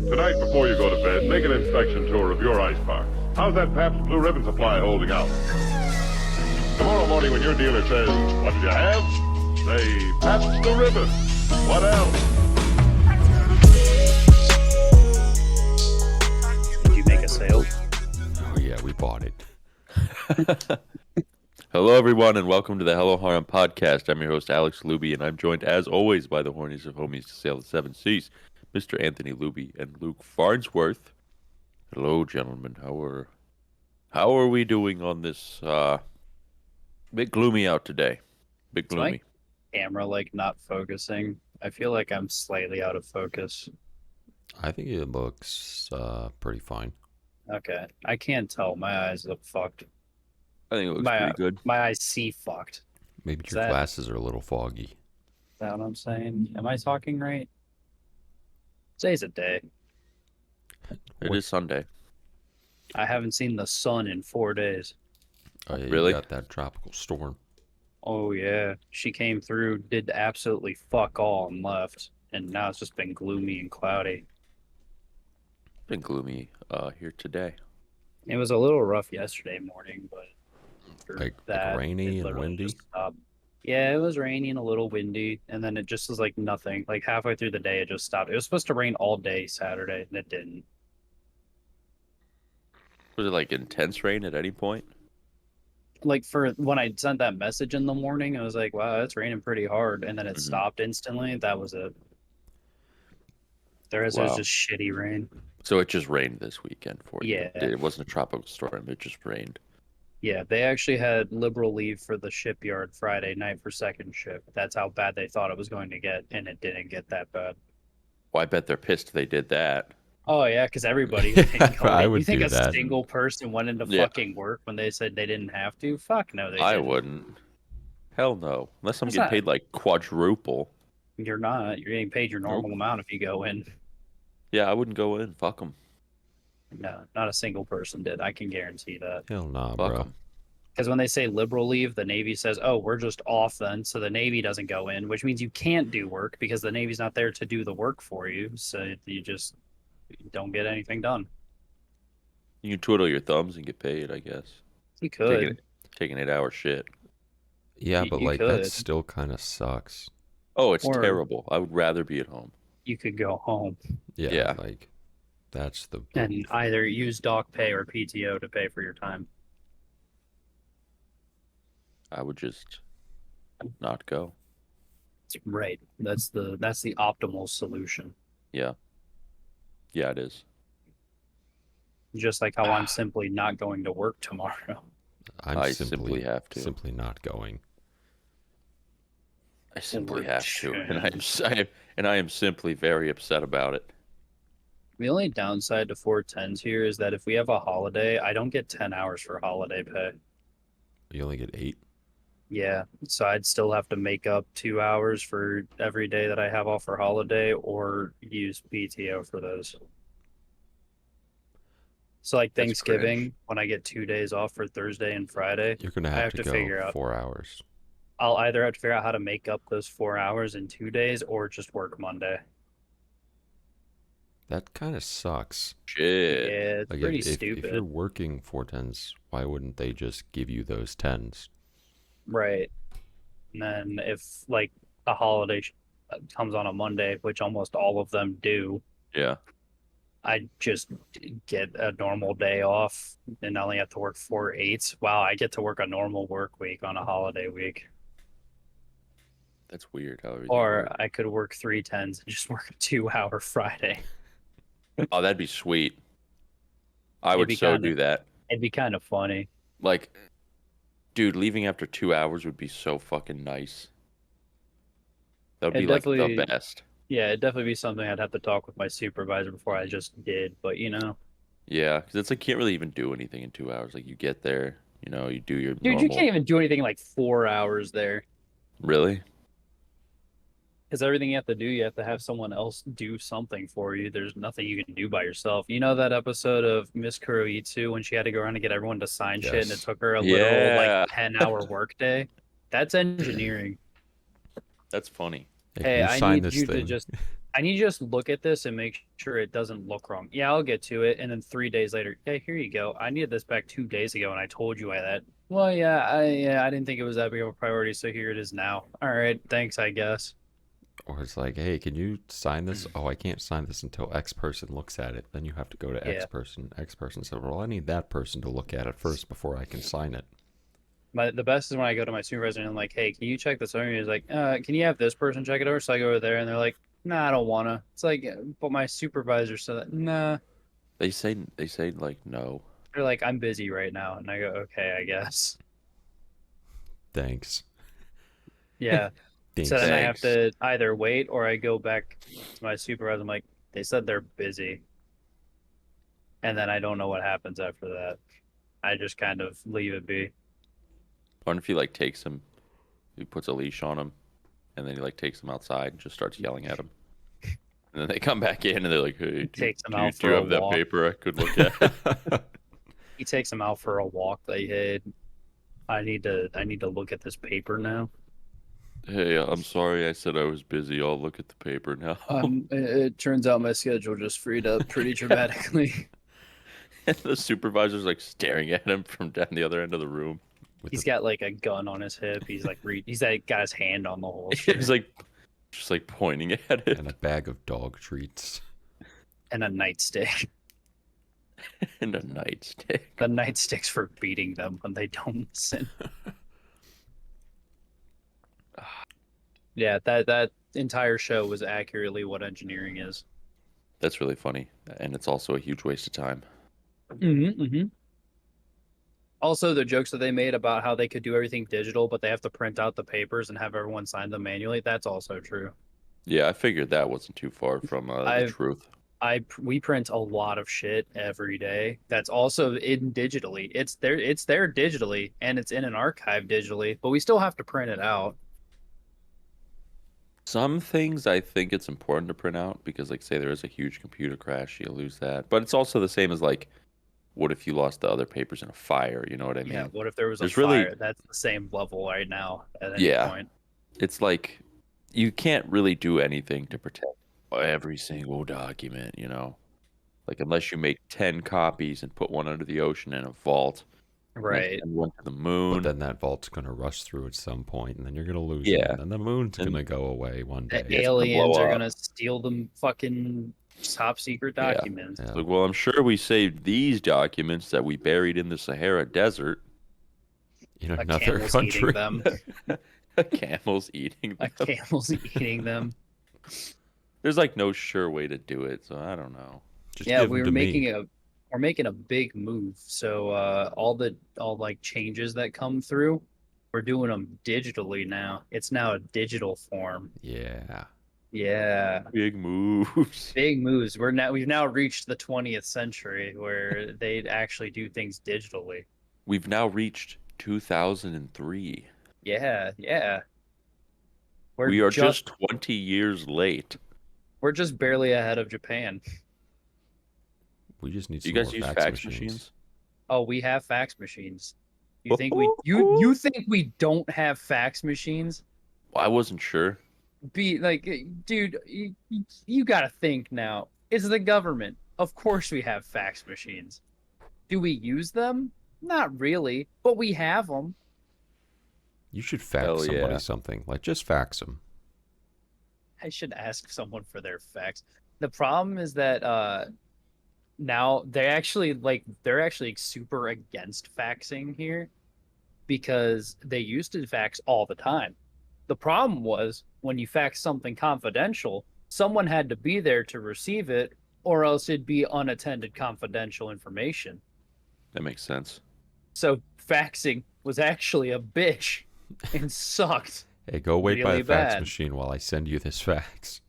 Tonight, before you go to bed, make an inspection tour of your ice box. How's that Pabst Blue Ribbon supply holding out? Tomorrow morning when your dealer says, "What did you have?" say, "Pabst Blue Ribbon." What else? Did you make a sale? Oh yeah, we bought it. Hello, everyone, and welcome to the Hello Harem podcast. I'm your host, Alex Luby, and I'm joined, as always, by the horniest of homies to sail the seven seas, Mr. Anthony Luby and Luke Farnsworth. Hello, gentlemen. How are we doing on this bit gloomy out today? Bit gloomy. Camera not focusing. I feel like I'm slightly out of focus. I think it looks pretty fine. Okay, I can't tell. My eyes look fucked. I think it looks pretty good. My eyes see fucked. Maybe your glasses are a little foggy. Is that what I'm saying? Am I talking right? Today's a day. It is Sunday. I haven't seen the sun in 4 days. Oh, yeah, Really? You got that tropical storm. Oh yeah, she came through, did absolutely fuck all and left, and now it's just been gloomy and cloudy. It's been gloomy here today. It was a little rough yesterday morning, but Like that, rainy it and literally windy? just stopped. Yeah, it was rainy and a little windy, and then it just was like nothing. Like halfway through the day, it just stopped. It was supposed to rain all day Saturday, and it didn't. Was it like intense rain at any point? Like for when I sent that message in the morning, I was like, "Wow, it's raining pretty hard," and then it stopped instantly. That was it. The rest was Wow. just shitty rain. So it just rained this weekend for you. Yeah. It wasn't a tropical storm. It just rained. Yeah, they actually had liberal leave for the shipyard Friday night for second shift. That's how bad they thought it was going to get, and it didn't get that bad. Well, I bet they're pissed they did that. Oh yeah, because everybody didn't go I in. would You think do a that. single person went into Yeah. fucking work when they said they didn't have to? Fuck no, they I didn't. wouldn't. Hell no. Unless I'm That's getting not- paid like quadruple. You're not. You're getting paid your normal amount if you go in. Yeah, I wouldn't go in. Fuck them. No, not a single person did. I can guarantee that. Hell nah, Fuck bro. them. Because when they say liberal leave, the Navy says, "Oh, we're just off then," so the Navy doesn't go in, which means you can't do work because the Navy's not there to do the work for you. So you just don't get anything done. You can twiddle your thumbs and get paid, I guess. You could. Taking 8-hour shit. Yeah, You- but you like could. that still kind of sucks. Oh, it's Or- terrible. I would rather be at home. You could go home Yeah, Yeah. like that's the and either use doc pay or PTO to pay for your time. I would just not go. Right. That's the optimal solution. Yeah. Yeah, it is. Just like how I'm simply not going to work tomorrow. I simply have to. simply not going. I simply We're have to, and changed. I am simply very upset about it. The only downside to 410s here is that if we have a holiday, I don't get 10 hours for holiday pay. You only get 8. Yeah, so I'd still have to make up 2 hours for every day that I have off for holiday or use PTO for those. So like That's Thanksgiving, cringe. when I get 2 days off for Thursday and Friday, You're gonna I have have to to go figure out- 4 hours. I'll either have to figure out how to make up those 4 hours in 2 days or just work Monday. That kind of sucks. Shit. Yeah, it's Like pretty if stupid. you're working 410s, why wouldn't they just give you those 10s? Right. And then if like a holiday comes on a Monday, which almost all of them do, Yeah. I just get a normal day off and I only have to work 4/8. Wow, I get to work a normal work week on a holiday week. That's weird. How everything Or works. I could work 3/10s and just work a 2-hour Friday. Oh, that'd be sweet. I It'd would be so kinda- do that. It'd be kind of funny. Like, dude, leaving after 2 hours would be so fucking nice. That would It be like the definitely- best. Yeah, it'd definitely be something I'd have to talk with my supervisor before I just did, but Yeah, because it's like you can't really even do anything in 2 hours. Like you get there, you do your dude, normal. you can't even do anything in like 4 hours there. Really? Because everything you have to do, you have to have someone else do something for you. There's nothing you can do by yourself. You know that episode of Miss Kuroitsu when she had to go around and get everyone to sign shit and it Yes. took her a literal Yeah. like 10-hour workday? That's engineering. That's funny. Hey, Hey, can you I sign need this you thing? to just I need you to just look at this and make sure it doesn't look wrong. Yeah, I'll get to it. And then 3 days later, hey, here you go. I needed this back 2 days ago, and I told you that. Well, I didn't think it was that big of a priority, so here it is now. All right, thanks, I guess. Or it's like, hey, can you sign this? Oh, I can't sign this until X person looks at it. Then you have to go to X Yeah. person. X person said, well, I need that person to look at it first before I can sign it. The best is when I go to my supervisor and I'm like, hey, can you check this over? He's like, can you have this person check it over? So I go over there and they're like, nah, I don't wanna. It's like, but my supervisor said that. Nah. They say like no. They're like, I'm busy right now, and I go, okay, I guess. Thanks. Yeah. Thanks. So then I have Thanks. to either wait or I go back to my supervisor. I'm like, they said they're busy. And then I don't know what happens after that. I just kind of leave it be. What if he like takes him, he puts a leash on him, and then he like takes him outside and just starts yelling at him. And then they come back in and they're like, "Hey, Takes him do out you for a have that walk. paper I could look at?" He takes him out for a walk. Like, hey, I need to look at this paper now. Hey, I'm sorry. I said I was busy. I'll look at the paper now. It turns out my schedule just freed up pretty dramatically. And the supervisor's like staring at him from down the other end of the room. With He's the- got like a gun on his hip. He's like got his hand on the holster He's like just like pointing at it and a bag of dog treats. and a nightstick. and a nightstick. The nightstick's for beating them when they don't listen. Yeah, that entire show was accurately what engineering is. That's really funny, and it's also a huge waste of time. Also, the jokes that they made about how they could do everything digital, but they have to print out the papers and have everyone sign them manually. That's also true. Yeah, I figured that wasn't too far from the truth. We print a lot of shit every day. That's also in digitally. It's there digitally, and it's in an archive digitally, but we still have to print it out. Some things I think it's important to print out because, like, say there is a huge computer crash, you lose that. But it's also the same as like, what if you lost the other papers in a fire? You know what I mean? Yeah, what if there was a There's fire? really- That's the same level right now at any Yeah. point. It's like you can't really do anything to protect every single document, you know? Like, unless you make 10 copies and put one under the ocean in a vault, and then Right. send one to the moon. But then that vault's going to rush through at some point, and then you're going to lose Yeah. it. And then the moon's And- going to go away one The day. gonna aliens blow are up. gonna steal them fucking top secret Yeah. documents. Yeah. Like, well, I'm sure we saved these documents that we buried in the Sahara Desert. In A another camel's country. eating them. Camels eating A them. camel's eating them. There's like no sure way to do it, so I don't know. Just Yeah, give we them were to making me. we're making a big move. So all like changes that come through, we're doing them digitally now. It's now a digital form. Yeah. Yeah. Big moves. Big moves. We've now reached the 20th century where they actually do things digitally. We've now reached 2003. Yeah, yeah. We are just 20 years late. we're just barely ahead of Japan. We just need Do some you guys more use fax machines? Oh, we have fax machines. You think you think we don't have fax machines? Well, I wasn't sure. Be like, dude, you gotta think now. It's the government. Of course we have fax machines. Do we use them? Not really, but we have them. You should fax Hell somebody yeah. something. Like, just fax them. I should ask someone for their fax. The problem is that now they're actually super against faxing here because they used to fax all the time. The problem was when you fax something confidential, someone had to be there to receive it, or else it'd be unattended confidential information. That makes sense. So faxing was actually a bitch and sucked. Hey, go wait by Really the fax bad. machine while I send you this fax.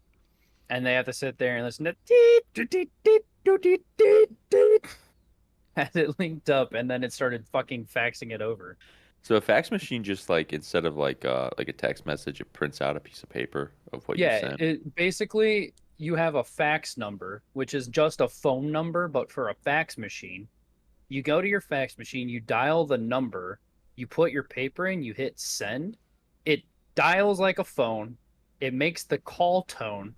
And they have to sit there and listen to deet, doot, deet, deet, doot, deet, deet, deet, as it linked up, and then it started fucking faxing it over. So a fax machine just like instead of like a text message, it prints out a piece of paper of what you Yeah, sent. basically you have a fax number, which is just a phone number, but for a fax machine. You go to your fax machine, you dial the number, you put your paper in, you hit send. It dials like a phone. It makes the call tone.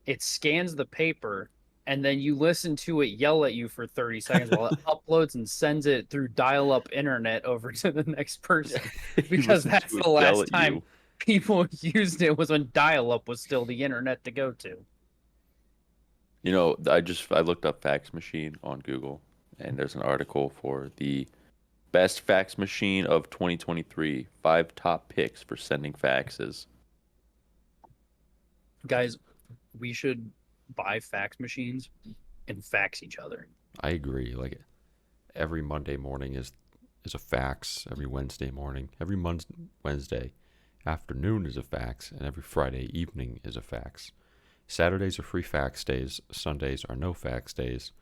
it scans the paper, and then you listen to it yell at you for 30 seconds while it uploads and sends it through dial-up internet over to the next person. You Because listen that's to it the yell last at time you. people used it was when dial-up was still the internet to go to. You know, I looked up fax machine on Google, and there's an article for the best fax machine of 2023, 5 top picks for sending faxes. Guys, we should buy fax machines and fax each other. I agree. Like every Monday morning is a fax. Every Wednesday morning, every Wednesday afternoon is a fax, and every Friday evening is a fax. Saturdays are free fax days. Sundays are no fax days.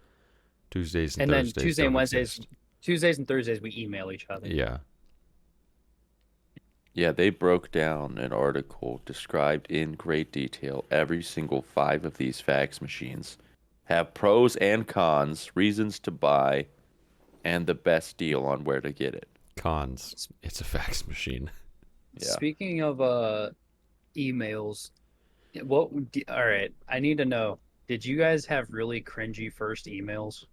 Tuesdays and then Thursdays Tuesday and don't Wednesdays, exist. Tuesdays and Thursdays we email each other. Yeah. Yeah, they broke down an article described in great detail every single 5 of these fax machines have pros and cons, reasons to buy, and the best deal on where to get it. Cons. It's a fax machine. Yeah. Speaking of emails, all right, I need to know, did you guys have really cringy first emails?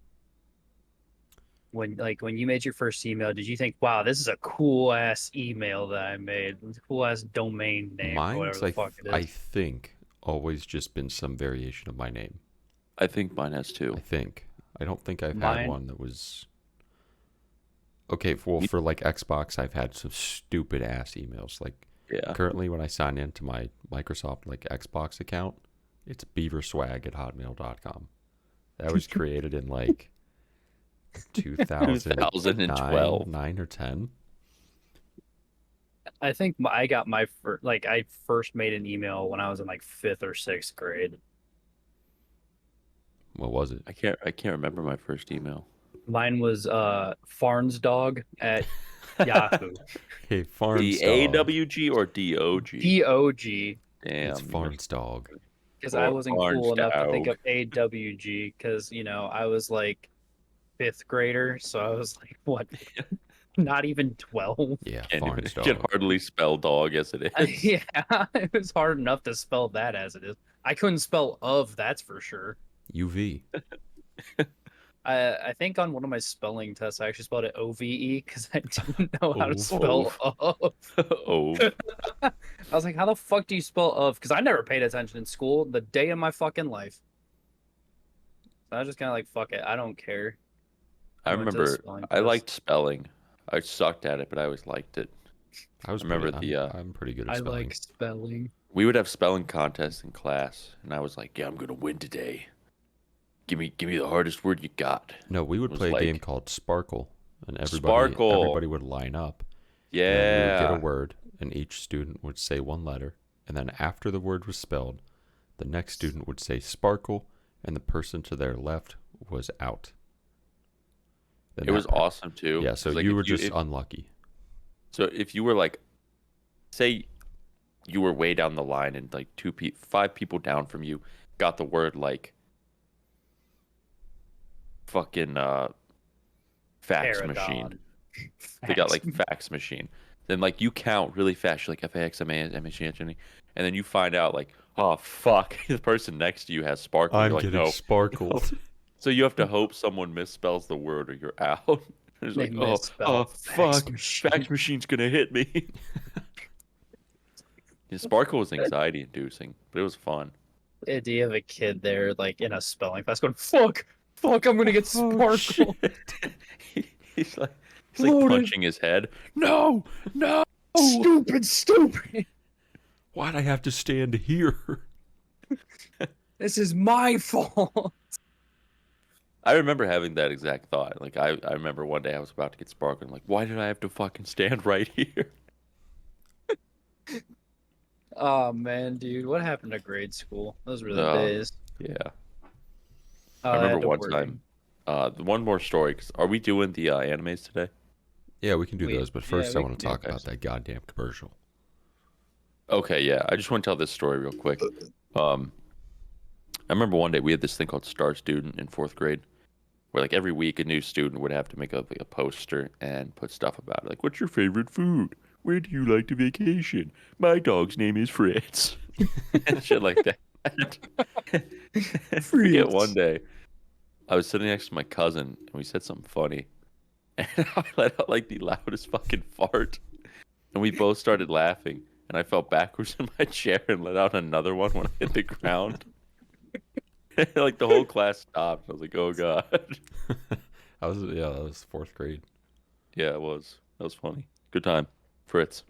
When you made your first email, did you think, wow, this is a cool ass email that I made, cool ass domain name, or whatever Mine's, the fuck it is? I think, always just been some variation of my name. I think mine has too. I think. I don't think I've Mine- had one that was. Okay, well, for like Xbox, I've had some stupid ass emails. Like Yeah. currently, when I sign into my Microsoft like Xbox account, it's beaverswag@hotmail.com. That was created in like 2012, 9 or 10. I think I got my I first made an email when I was in like 5th or 6th grade. What was it? I can't remember my first email. Mine was farnsdog at Yahoo. Hey, Farns The Dog. AWG or DOG? DOG, Damn. It's Farns Dog. because I wasn't cool enough to think Farnsdog. of AWG, because I was like 5th grader, so I was like, what, not even 12. Yeah, Can't Farns can Dog. hardly spell dog as it is. Yeah, it was hard enough to spell that as it is. I couldn't spell of, that's for sure. UV. I think on one of my spelling tests, I actually spelled it OVE because I didn't know how to Ove. spell of. Oh, I was like, how the fuck do you spell of? Because I never paid attention in school the day of my fucking life. So I was just kind of like, fuck it, I don't care. I went to the remember spelling I test. liked spelling. I sucked at it, but I always liked it. I was remember pretty, I'm pretty good at I spelling. like spelling. We would have spelling contests in class, and I was like, "Yeah, I'm gonna win today. Give me the hardest word you got." No, we would was play a game like- called Sparkle, and Sparkle. everybody would line up. And then we would get Yeah, a word, and each student would say one letter, and then after the word was spelled, the next student would say sparkle, and the person to their left was out. Then it was that- awesome too. Yeah, so 'cause, like, you if were just if- unlucky. so if you were like, say, you were way down the line, and like 5 people down from you got the word like fucking fax Paragon. machine. They got like fax machine. Then like you count really fast. You're like FAXMASMHN, and then you find out like, oh fuck, the person next to you has sparkle. I'm You're like, getting no. sparkled. So you have to hope someone misspells the word or you're out. It's They like, oh misspelled fuck, fax machine. fax machine's gonna hit me. Yeah, sparkle was anxiety inducing, but it was fun. The idea of a kid there, like in a spelling class, going, fuck, I'm gonna get Oh, sparkle. he's like Loaded. punching his head. No. Stupid. Why'd I have to stand here? This is my fault. I remember having that exact thought. Like I remember one day I was about to get sparkle. I'm like, why did I have to fucking stand right here? Oh man, dude, what happened to grade school? Those were the No. days. Yeah. Oh, I had remember to one work. time. One more story. Are we doing the animes today? Yeah, we can do We- those, but yeah, first I we want to can do talk about that goddamn commercial. Okay, yeah. I just want to tell this story real quick. I remember one day we had this thing called Star Student in 4th grade, where like every week a new student would have to make a poster and put stuff about it. Like, what's your favorite food? Where do you like to vacation? My dog's name is Fritz. And shit like that. I forget one day, I was sitting next to my cousin, and we said something funny, and I let out like the loudest fucking fart, and we both started laughing, and I fell backwards in my chair and let out another one when I hit the ground. Like the whole class stopped. I was like, "Oh god." That was fourth grade. Yeah, it was. That was funny. Good time, Fritz.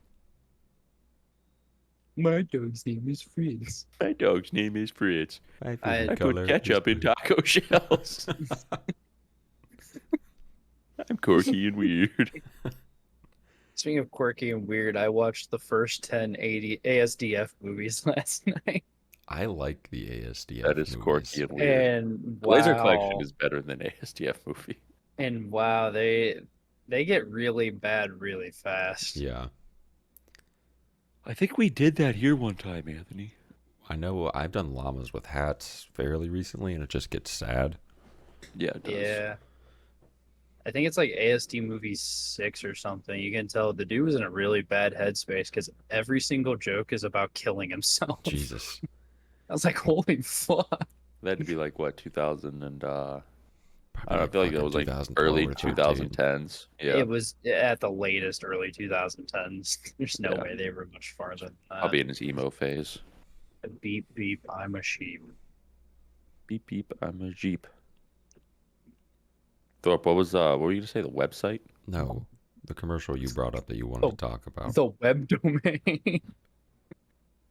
My dog's name is Fritz. My dog's name is Fritz. My I I favorite color put ketchup is in blue. taco shells. I'm quirky and weird. Speaking of quirky and weird, I watched the first 10 ASDF movies last night. I like the ASDF That is movies. quirky and weird. And The Laser wow. Collection is better than ASDF movie. And wow, they get really bad really fast. Yeah. I think we did that here one time, Anthony. I know I've done llamas with hats fairly recently, and it just gets sad. Yeah, it does. Yeah. I think it's like ASD movie 6 or something. You can tell the dude was in a really bad headspace because every single joke is about killing himself. Jesus. I was like, holy fuck. That had to be like what 2000 and Probably I don't know, I feel like it was like early 2010s. Yeah, It was at the latest early 2010s. There's no Yeah. way they were much farther than that. probably in his emo phase. Beep, beep, I'm a sheep. Beep beep, I'm a Jeep. Thorpe, what were you gonna say? The website? No, the commercial you brought up that you wanted to talk about. The web domain.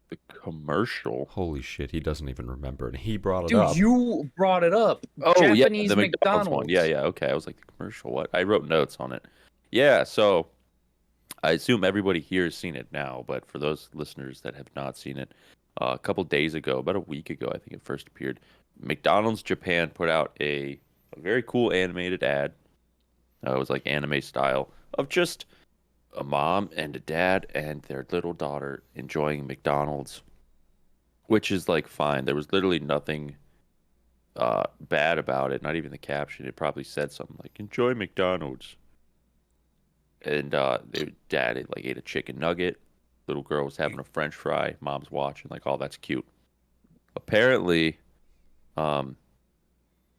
The commercial? Holy shit, he doesn't even remember, and he brought it Dude, up. you brought it up. Oh Japanese yeah, the McDonald's one. McDonald's. Yeah, okay. I was like the commercial. What? I wrote notes on it. Yeah, so I assume everybody here has seen it now, but for those listeners that have not seen it, a couple days ago, about a week ago, I think it first appeared. McDonald's Japan put out a very cool animated ad. It was like anime style of just a mom and a dad and their little daughter enjoying McDonald's, which is like fine. There was literally nothing bad about it. Not even the caption. It probably said something like "Enjoy McDonald's." And their dad ate a chicken nugget. Little girl was having a French fry. Mom's watching, like, oh, that's cute. Apparently, the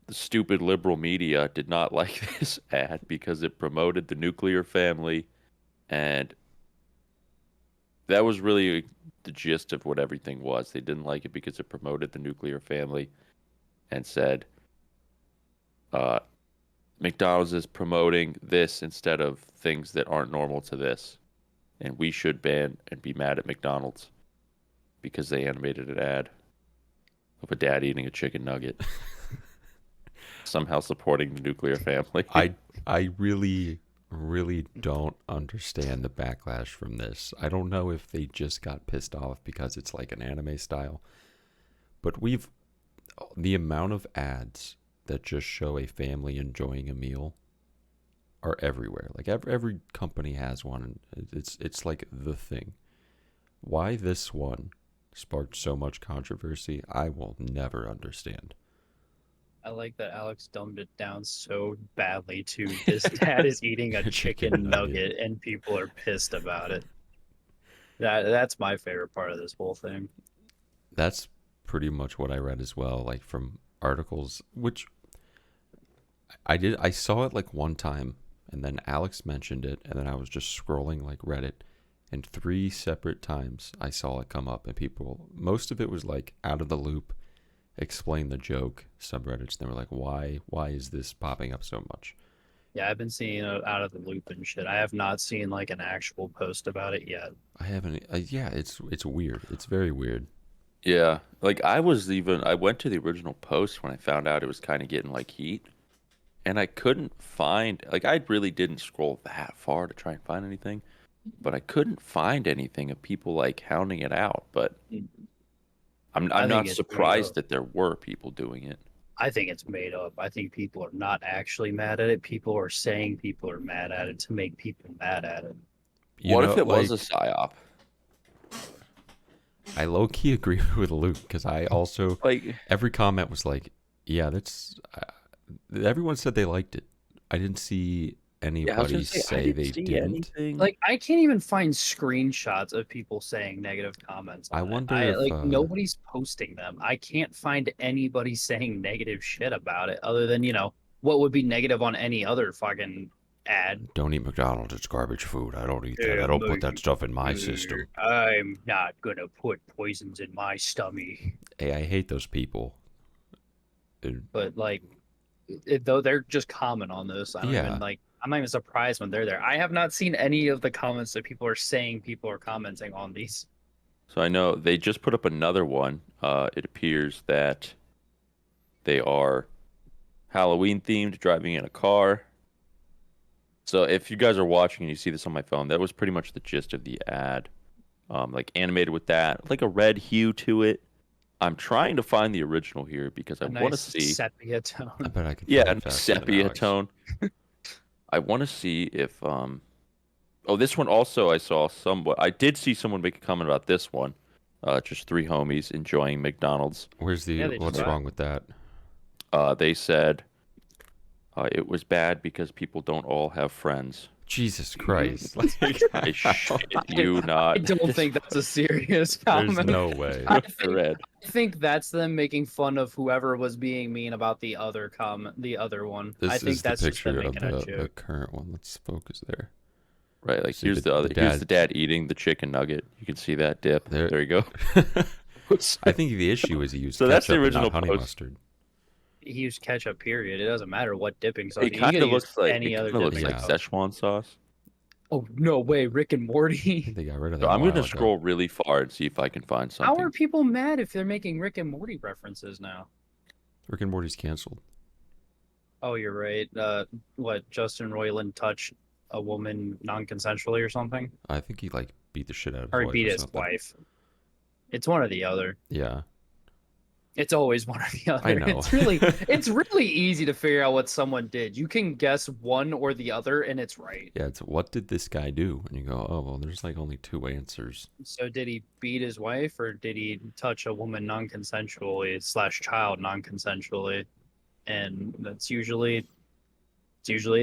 stupid liberal media did not like this ad because it promoted the nuclear family, and that was really the gist of what everything was. They didn't like it because it promoted the nuclear family and said, McDonald's is promoting this instead of things that aren't normal to this. And we should ban and be mad at McDonald's because they animated an ad of a dad eating a chicken nugget. Somehow supporting the nuclear family. I really don't understand the backlash from this. I don't know if they just got pissed off because it's like an anime style. But the amount of ads that just show a family enjoying a meal are everywhere. Like every company has one, and it's like the thing. Why this one sparked so much controversy, I will never understand. I like that Alex dumbed it down so badly to this dad is eating a chicken nugget and people are pissed about it. That's my favorite part of this whole thing. That's pretty much what I read as well, like from articles, which I saw it like one time, and then Alex mentioned it, and then I was just scrolling like Reddit, and 3 separate times I saw it come up, and people, most of it was like out of the loop, explain the joke subreddits. They were like, why is this popping up so much? Yeah, I've been seeing it out of the loop and shit. I have not seen like an actual post about it yet. I haven't. Yeah, it's weird. It's very weird. Yeah, like I went to the original post when I found out it was kind of getting like heat, and I couldn't find, like, I really didn't scroll that far to try and find anything, but I couldn't find anything of people like hounding it out. But I'm not surprised that there were people doing it. I think it's made up. I think people are not actually mad at it. People are saying people are mad at it to make people mad at it. What if it was a psyop? I low-key agree with Luke, because I also, Like, every comment was like, yeah, that's, everyone said they liked it. I didn't see anybody say they didn't. Like, I can't even find screenshots of people saying negative comments on I it. wonder if nobody's posting them. I can't find anybody saying negative shit about it other than, what would be negative on any other fucking ad. don't eat McDonald's. It's garbage food. I don't eat that. I don't put that stuff in my system. I'm not gonna put poisons in my stomach. Hey, I hate those people. But like, though they're just comment on this, I'm not even surprised when they're there. I have not seen any of the comments that people are saying people are commenting on these. So I know they just put up another one. It appears that they are Halloween themed, driving in a car. So if you guys are watching and you see this on my phone, that was pretty much the gist of the ad. Like animated with that, like a red hue to it. I'm trying to find the original here because I want to see sepia tone. I bet I can. Yeah, find it faster than sepia Alex. tone. I want to see if Oh, this one also I saw somewhat. I did see someone make a comment about this one. Just three homies enjoying McDonald's. Where's the? Yeah, they What's just- wrong with that? They said it was bad because people don't all have friends. Jesus Christ! I shit you not. I don't think that's a serious There's comment. no way. I I read. think that's them making fun of whoever was being mean about the other one. This I think is that's the just them picture of making a the joke. current one. Let's focus there. Right, like See, here's the here's the dad eating the chicken nugget. You can see that dip. There- There you go. I think the issue is he used So that's the ketchup and original not honey post. mustard. He used ketchup. Period. It doesn't matter what dipping sauce. It You kind could of use looks like any it other kind of looks dipping like Yeah. sauce. Szechuan sauce. Oh no way, Rick and I Morty. think they got rid of that. So a I'm while gonna ago. scroll really far and see if I can find How something. are people mad if they're making Rick and Morty references now? Rick and Morty's canceled. Oh, you're right. What, Justin Roiland touched a woman non-consensually or something? I think he beat the shit out of his Or he wife beat or his something. wife. It's one or the other. Yeah, It's always one or the other. I know. It's really easy to figure out what someone did. You can guess one or the other, and it's right. yeah. It's what did this guy do? And you go, oh well, there's only two answers. So did he beat his wife, or did he touch a woman non-consensually / child non-consensually? And it's usually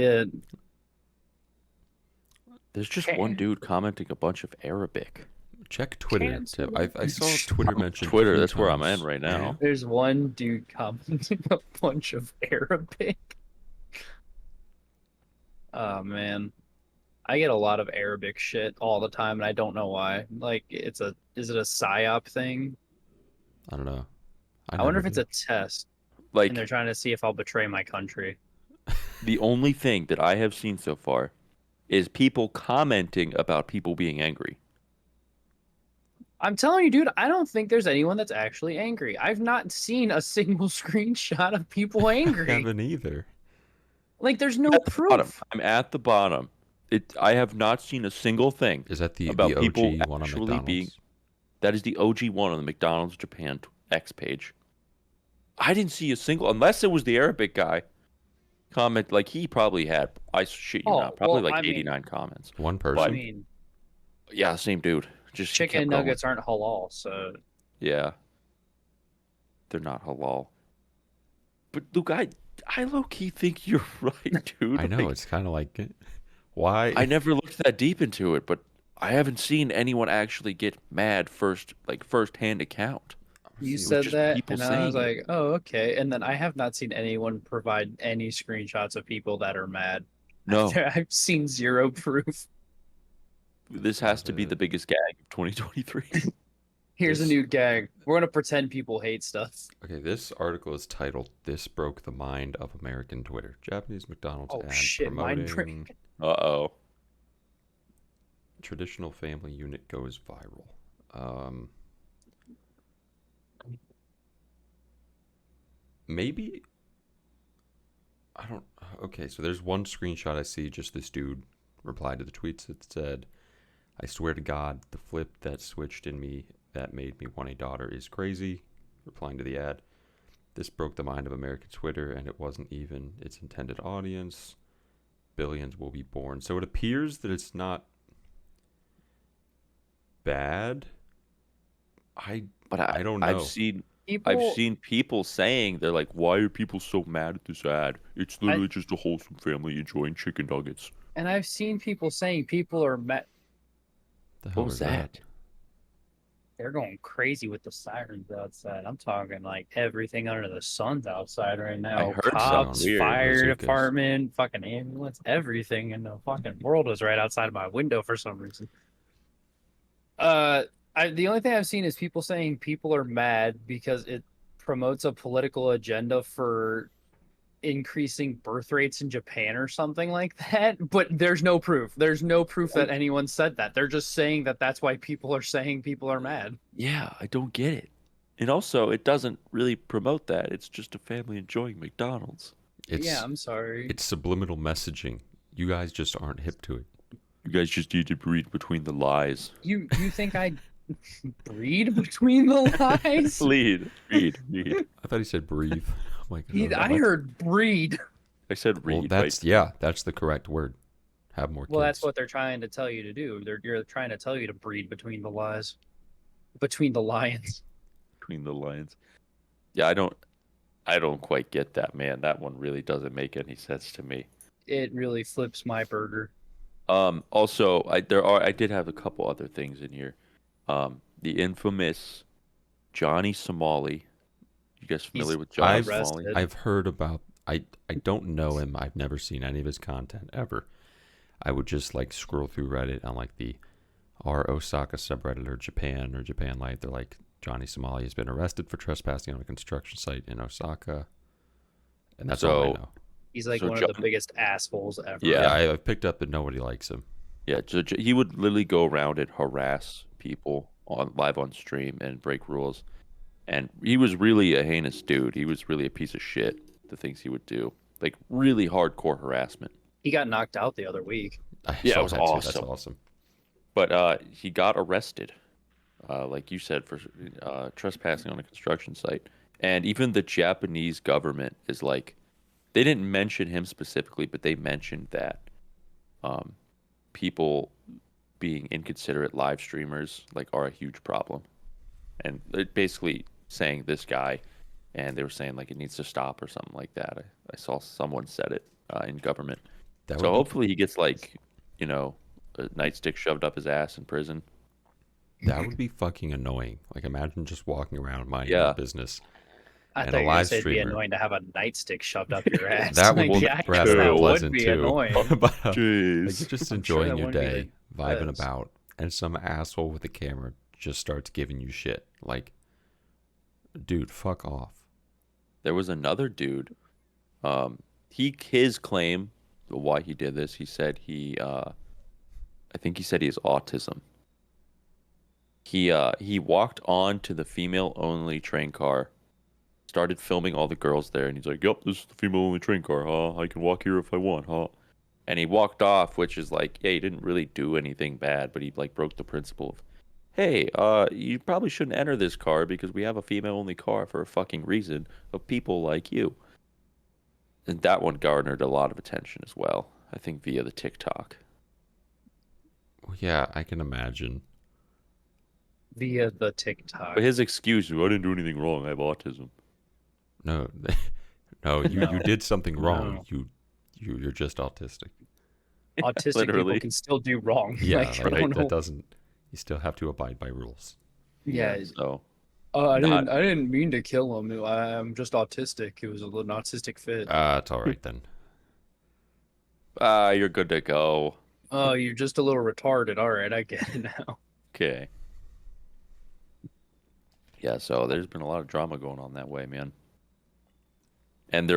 it. There's just one dude commenting a bunch of Arabic. Check Twitter. Cancel. I saw Twitter mentioned Twitter, 3 that's where I'm times. at right now. There's one dude commenting a bunch of Arabic. Oh man, I get a lot of Arabic shit all the time, and I don't know why. Like, is it a psyop thing? I don't know. I wonder if never it's a test, Like and they're trying to see if I'll betray my country. the only thing that I have seen so far is people commenting about people being angry. I'm telling you, dude, I don't think there's anyone that's actually angry. I've not seen a single screenshot of people I angry. haven't either. Like, there's no At the bottom. proof. I'm at the bottom. I have not seen a single thing. Is that the About OG people one on actually McDonald's? being- That is the OG one on the McDonald's Japan X page. I didn't see a single, unless it was the Arabic guy, comment. Like he probably had, I shit you Oh, not, probably well, like I mean- 89 comments. One I person. mean, Yeah, same dude. Just he chicken kept going. nuggets aren't halal, so Yeah, they're not halal. But Luke, I low key think you're right, dude. I know Like, it's kind of like why. I never looked that deep into it, but I haven't seen anyone actually get mad first-hand account. you was said just that, people and I was saying like, oh, okay. And then I have not seen anyone provide any screenshots of people that are mad. No, I've seen zero proof. this has to be the biggest gag of 2023. Here's a This- new gag. We're gonna pretend people hate stuff. Okay, this article is titled "This Broke the Mind of American Twitter." Japanese McDonald's Oh, ad shit, mind promoting break. Uh-oh. traditional family unit goes viral. Maybe I don't. Okay, so there's one screenshot I see. Just this dude replied to the tweets that said, "I swear to God, the flip that switched in me that made me want a daughter is crazy." Replying to the ad, "This broke the mind of American Twitter, and it wasn't even its intended audience. Billions will be born." So it appears that it's not bad. I But don't know. I've seen I've People, seen people saying they're like, "Why are people so mad at this ad? It's literally just a wholesome family enjoying chicken nuggets." and I've seen people saying people are The hell What was is that? they're going crazy with the sirens outside. I'm talking like everything under the sun's outside right now. heard something Cops, weird. fire Bazookas. department, fucking ambulance, everything in the fucking world is right outside of my window for some reason. The only thing I've seen is people saying people are mad because it promotes a political agenda for increasing birth rates in Japan or something like that. But there's no proof. There's no proof that anyone said that. They're just saying that that's why people are saying people are mad. Yeah, I don't get it. And also, it doesn't really promote that. It's just a family enjoying McDonald's. Yeah, I'm sorry. It's subliminal messaging. You guys just aren't hip to it. You guys just need to read between the lies. You think I breed between the lies? Read. I thought he said breathe. Oh my God, I heard breed. I said read. Well, that's that's the correct word. Have more kids. Well, that's what they're trying to tell you to do. You're trying to tell you to breed between the lies, between the lions. Between the lines. Yeah, I don't quite get that, man. That one really doesn't make any sense to me. It really flips my burger. Also, I did have a couple other things in here. The infamous Johnny Somali. You guys familiar with Johnny Somali? I've heard about. I don't know him. I've never seen any of his content ever. I would just like scroll through Reddit on like the our Osaka subreddit or Japan Life. They're like, Johnny Somali has been arrested for trespassing on a construction site in Osaka, and that's all I know. He's like one of the biggest assholes ever. Yeah. I've picked up that nobody likes him. Yeah, he would literally go around and harass people live on stream and break rules. And he was really a heinous dude. He was really a piece of shit, the things he would do. Like, really hardcore harassment. He got knocked out the other week. Yeah, it was that too. awesome. That's awesome. But he got arrested, like you said, for trespassing on a construction site. And even the Japanese government is like, they didn't mention him specifically, but they mentioned that people being inconsiderate live streamers like are a huge problem. And it basically saying this guy, and they were saying like it needs to stop or something like that. I saw someone said it in government. So hopefully he gets like, a nightstick shoved up his ass in prison. That would be fucking annoying. Like imagine just walking around minding your business. I and thought a you live said it'd be streamer. annoying to have a nightstick shoved up your ass. That would like, be yeah, rather that unpleasant would be too. annoying. But, like, Jeez. you're just I'm sure enjoying that your wouldn't be day, vibing best. about, and some asshole with a camera just starts giving you shit. Like, dude, fuck off. There was another dude. His claim why he did this. He said I think he said he has autism. He walked on to the female-only train car, started filming all the girls there, and he's like, "Yep, this is the female-only train car, huh? I can walk here if I want, huh?" And he walked off, which is like, yeah, he didn't really do anything bad, but he like broke the principle of, hey, you probably shouldn't enter this car because we have a female-only car for a fucking reason of people like you. And that one garnered a lot of attention as well, I think via the TikTok. Well, yeah, I can imagine. Via the TikTok. But his excuse, I didn't do anything wrong, I have autism. No, no, you did something wrong. No. You're just autistic. Autistic Literally. people can still do wrong. Yeah, like, I like, don't know. that doesn't. You still have to abide by rules. Yeah. So I Not- didn't mean to kill him. I'm just autistic. It was an autistic fit. It's all right then. you're good to go. Oh, you're just a little retarded. All right, I get it now. Okay. Yeah, so there's been a lot of drama going on that way, man. And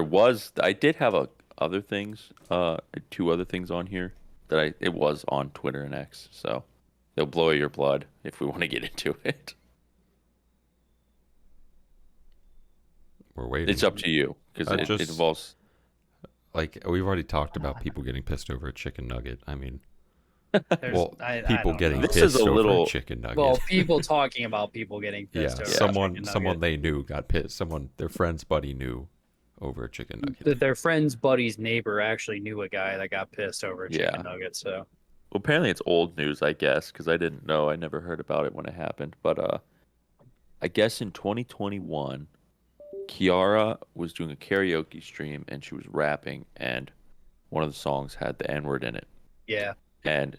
I did have other things, 2 other things on here that it was on Twitter and X, so they'll blow your blood if we want to get into it. We're waiting. It's up to you because it involves. Like we've already talked about people getting pissed over a chicken nugget. I mean, There's- well, I people don't getting know. This is pissed a over little- a chicken nugget. Well, people talking about people getting yeah, pissed over a someone chicken nugget. they knew got pissed. Their friend's buddy knew over a chicken nugget. Their friend's buddy's neighbor actually knew a guy that got pissed over a chicken Yeah. nugget. So Well, apparently it's old news, I guess, because I didn't know. I never heard about it when it happened. But I guess in 2021, Kiara was doing a karaoke stream and she was rapping, and one of the songs had the N word in it. Yeah, And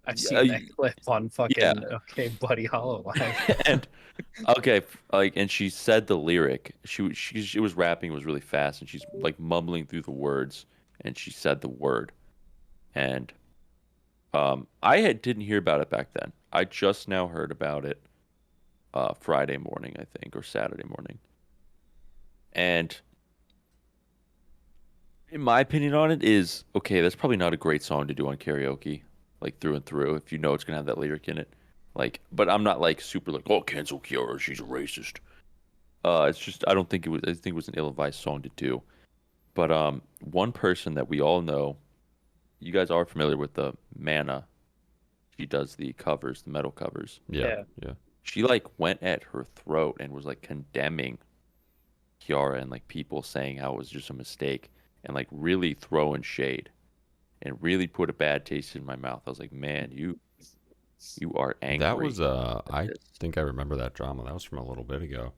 I've yeah, seen that clip on yeah, fucking Okay Buddy Hololive. and okay, and she said the lyric. She was rapping, it was really fast, and she's like mumbling through the words, and she said the word. And didn't hear about it back then. I just now heard about it Friday morning, I think, or Saturday morning. And in my opinion on it is, okay, that's probably not a great song to do on karaoke, like through and through, if you know it's gonna have that lyric in it. Like, but I'm not like super like, oh, cancel Kiara, she's a racist. It's just I don't think it was. I think it was an ill-advised song to do. But one person that we all know, you guys are familiar with the Mana. She does the covers, the metal covers. Yeah. She like went at her throat and was like condemning Kiara and like people saying how it was just a mistake and like really throwing shade and really put a bad taste in my mouth. I was like, man, you are angry. That was I this. think I remember that drama. That was from a little bit ago.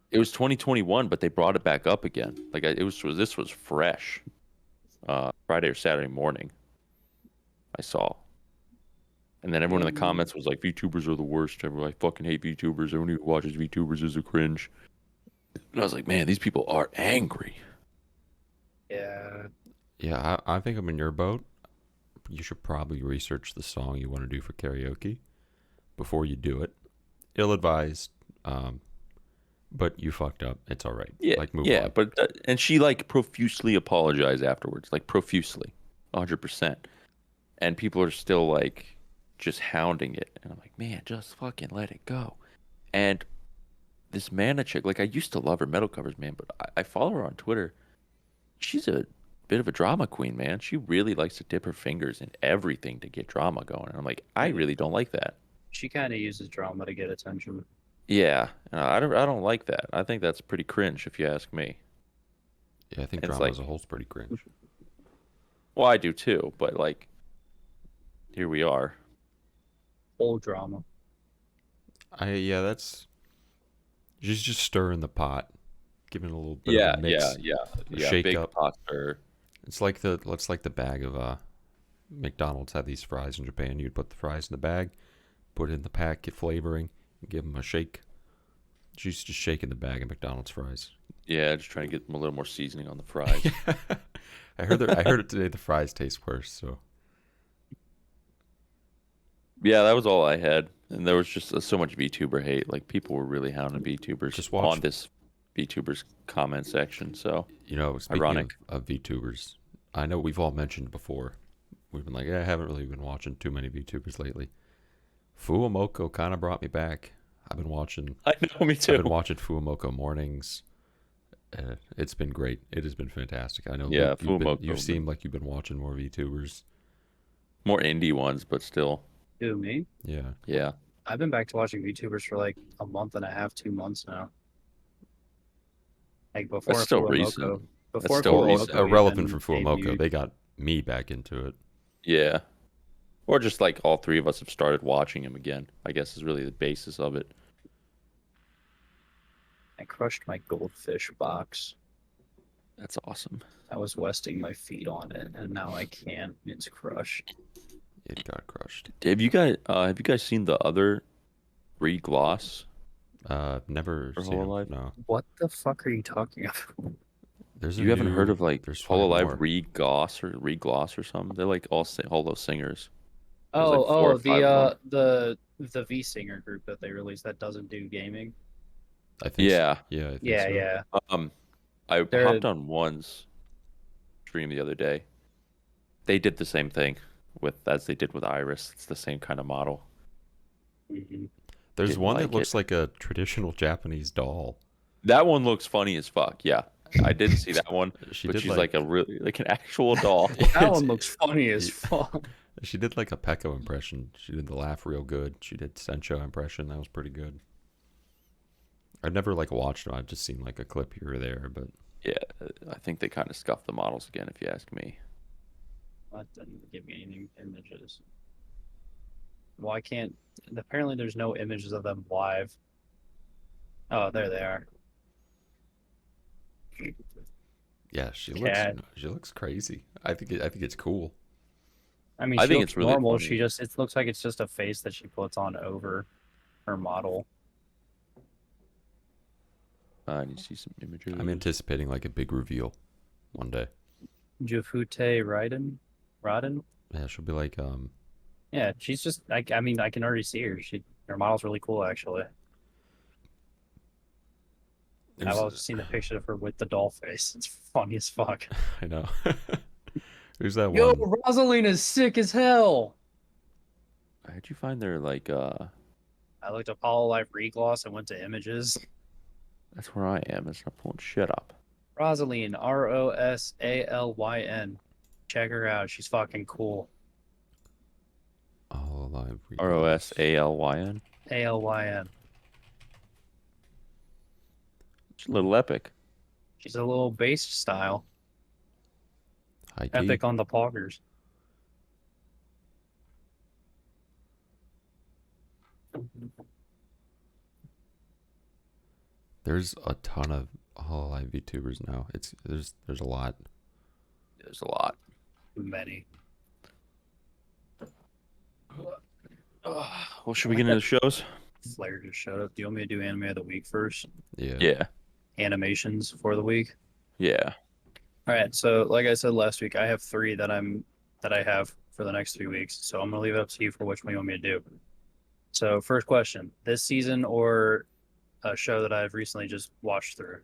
It was 2021, but they brought it back up again. Like this was fresh. Friday or Saturday morning, I saw. And then everyone in the comments was like, VTubers are the worst. Everyone, I fucking hate VTubers. Everyone who watches VTubers is a cringe. And I was like, man, these people are angry. Yeah. Yeah, I think I'm in your boat. You should probably research the song you want to do for karaoke before you do it. Ill-advised, but you fucked up. It's all right. Yeah, like move yeah, on. but and she like profusely apologized afterwards, like profusely, 100%. And people are still like just hounding it, and I'm like, man, just fucking let it go. And this Mana chick, like I used to love her metal covers, man, but I follow her on Twitter. She's a bit of a drama queen, man. She really likes to dip her fingers in everything to get drama going. And I'm like, I really don't like that. She kind of uses drama to get attention. Yeah, and I don't like that. I think that's pretty cringe, if you ask me. Yeah, I think It's drama like- as a whole is pretty cringe. Well, I do too, but like, here we are. Whole drama. That's just stirring the pot, giving it a little bit Yeah, of a mix. yeah. shake Big up. pot stir. It's like the bag of McDonald's had these fries in Japan. You'd put the fries in the bag, put it in the pack, get flavoring, and give them a shake. She's just shaking the bag of McDonald's fries. Yeah, just trying to get them a little more seasoning on the fries. I heard it today. The fries taste worse. So Yeah, that was all I had, and there was just so much VTuber hate. Like people were really hounding VTubers Just watch- on this VTubers comment section. So speaking Ironic. of VTubers, I know we've all mentioned before. We've been like, I haven't really been watching too many VTubers lately. Fuamoko kind of brought me back. I've been watching. I know, me I've too. been watching Fuamoko mornings. It's been great. It has been fantastic. I know. Yeah, you Fuamoko. seem like you've been watching more VTubers. More indie ones, but still, Who, me? Yeah. yeah. I've been back to watching VTubers for like a month and a half, 2 months now. Like before That's still Fuamoko. recent. Before still Well, Fuamoko it's irrelevant even from Fuamoko. debuted. They got me back into it. Yeah. Or just like all three of us have started watching him again, I guess is really the basis of it. I crushed my goldfish box. That's awesome. I was resting my feet on it, and now I can't. It's crushed. It got crushed. Have you guys seen the other re-gloss? Never For seen 'em, Hololive? No. What the fuck are you talking about? There's You haven't heard of like there's five more. Hololive re-gloss or something? They're like all those singers. There's like 4 or 5 of them. The V Singer group that they released that doesn't do gaming. I think so. Yeah. Yeah. I think Yeah, so. yeah. I They're- hopped on one's stream the other day. They did the same thing as they did with Iris. It's the same kind of model. Mhm. There's Didn't one like that looks it. like a traditional Japanese doll. That one looks funny as fuck. Yeah, I did see that one. She but did she's like an actual doll. That It's- one looks funny as fuck. She did like a Pekko impression. She did the laugh real good. She did Sencho impression. That was pretty good. I've never like watched them. I've just seen like a clip here or there, but Yeah, I think they kind of scuffed the models again, if you ask me. That didn't give me any images. Well, I can't. Apparently, there's no images of them live. Oh, there they are. Yeah, she Cat. looks crazy. I think it's cool. I mean, I she think looks it's really normal. funny. It looks like it's just a face that she puts on over her model. I need to see some images. I'm anticipating like a big reveal one day. Jufute Rodden. Yeah, she'll be like Yeah, she's just. I mean, I can already see her. Her model's really cool, actually. I've there's always seen the picture of her with the doll face. It's funny as fuck. I know. There's that Yo, one. Rosalina's sick as hell. How'd you find their like? I looked up Hololive Regloss and went to images. That's where I am. It's not pulling shit up. Rosaline, Rosalyn. Check her out. She's fucking cool. All alive. Rosalyn. Alyn. It's a little epic. She's a little bass style. High key. Epic on the poggers. There's a ton of Hololive VTubers now. There's a lot. There's a lot. Many. Well, should we get into the shows? Flair just showed up. Do you want me to do anime of the week first? Yeah. Yeah. Animations for the week. Yeah. All right. So, like I said last week, I have three that I have for the next 3 weeks. So I'm gonna leave it up to you for which one you want me to do. So, first question: this season or a show that I've recently just watched through?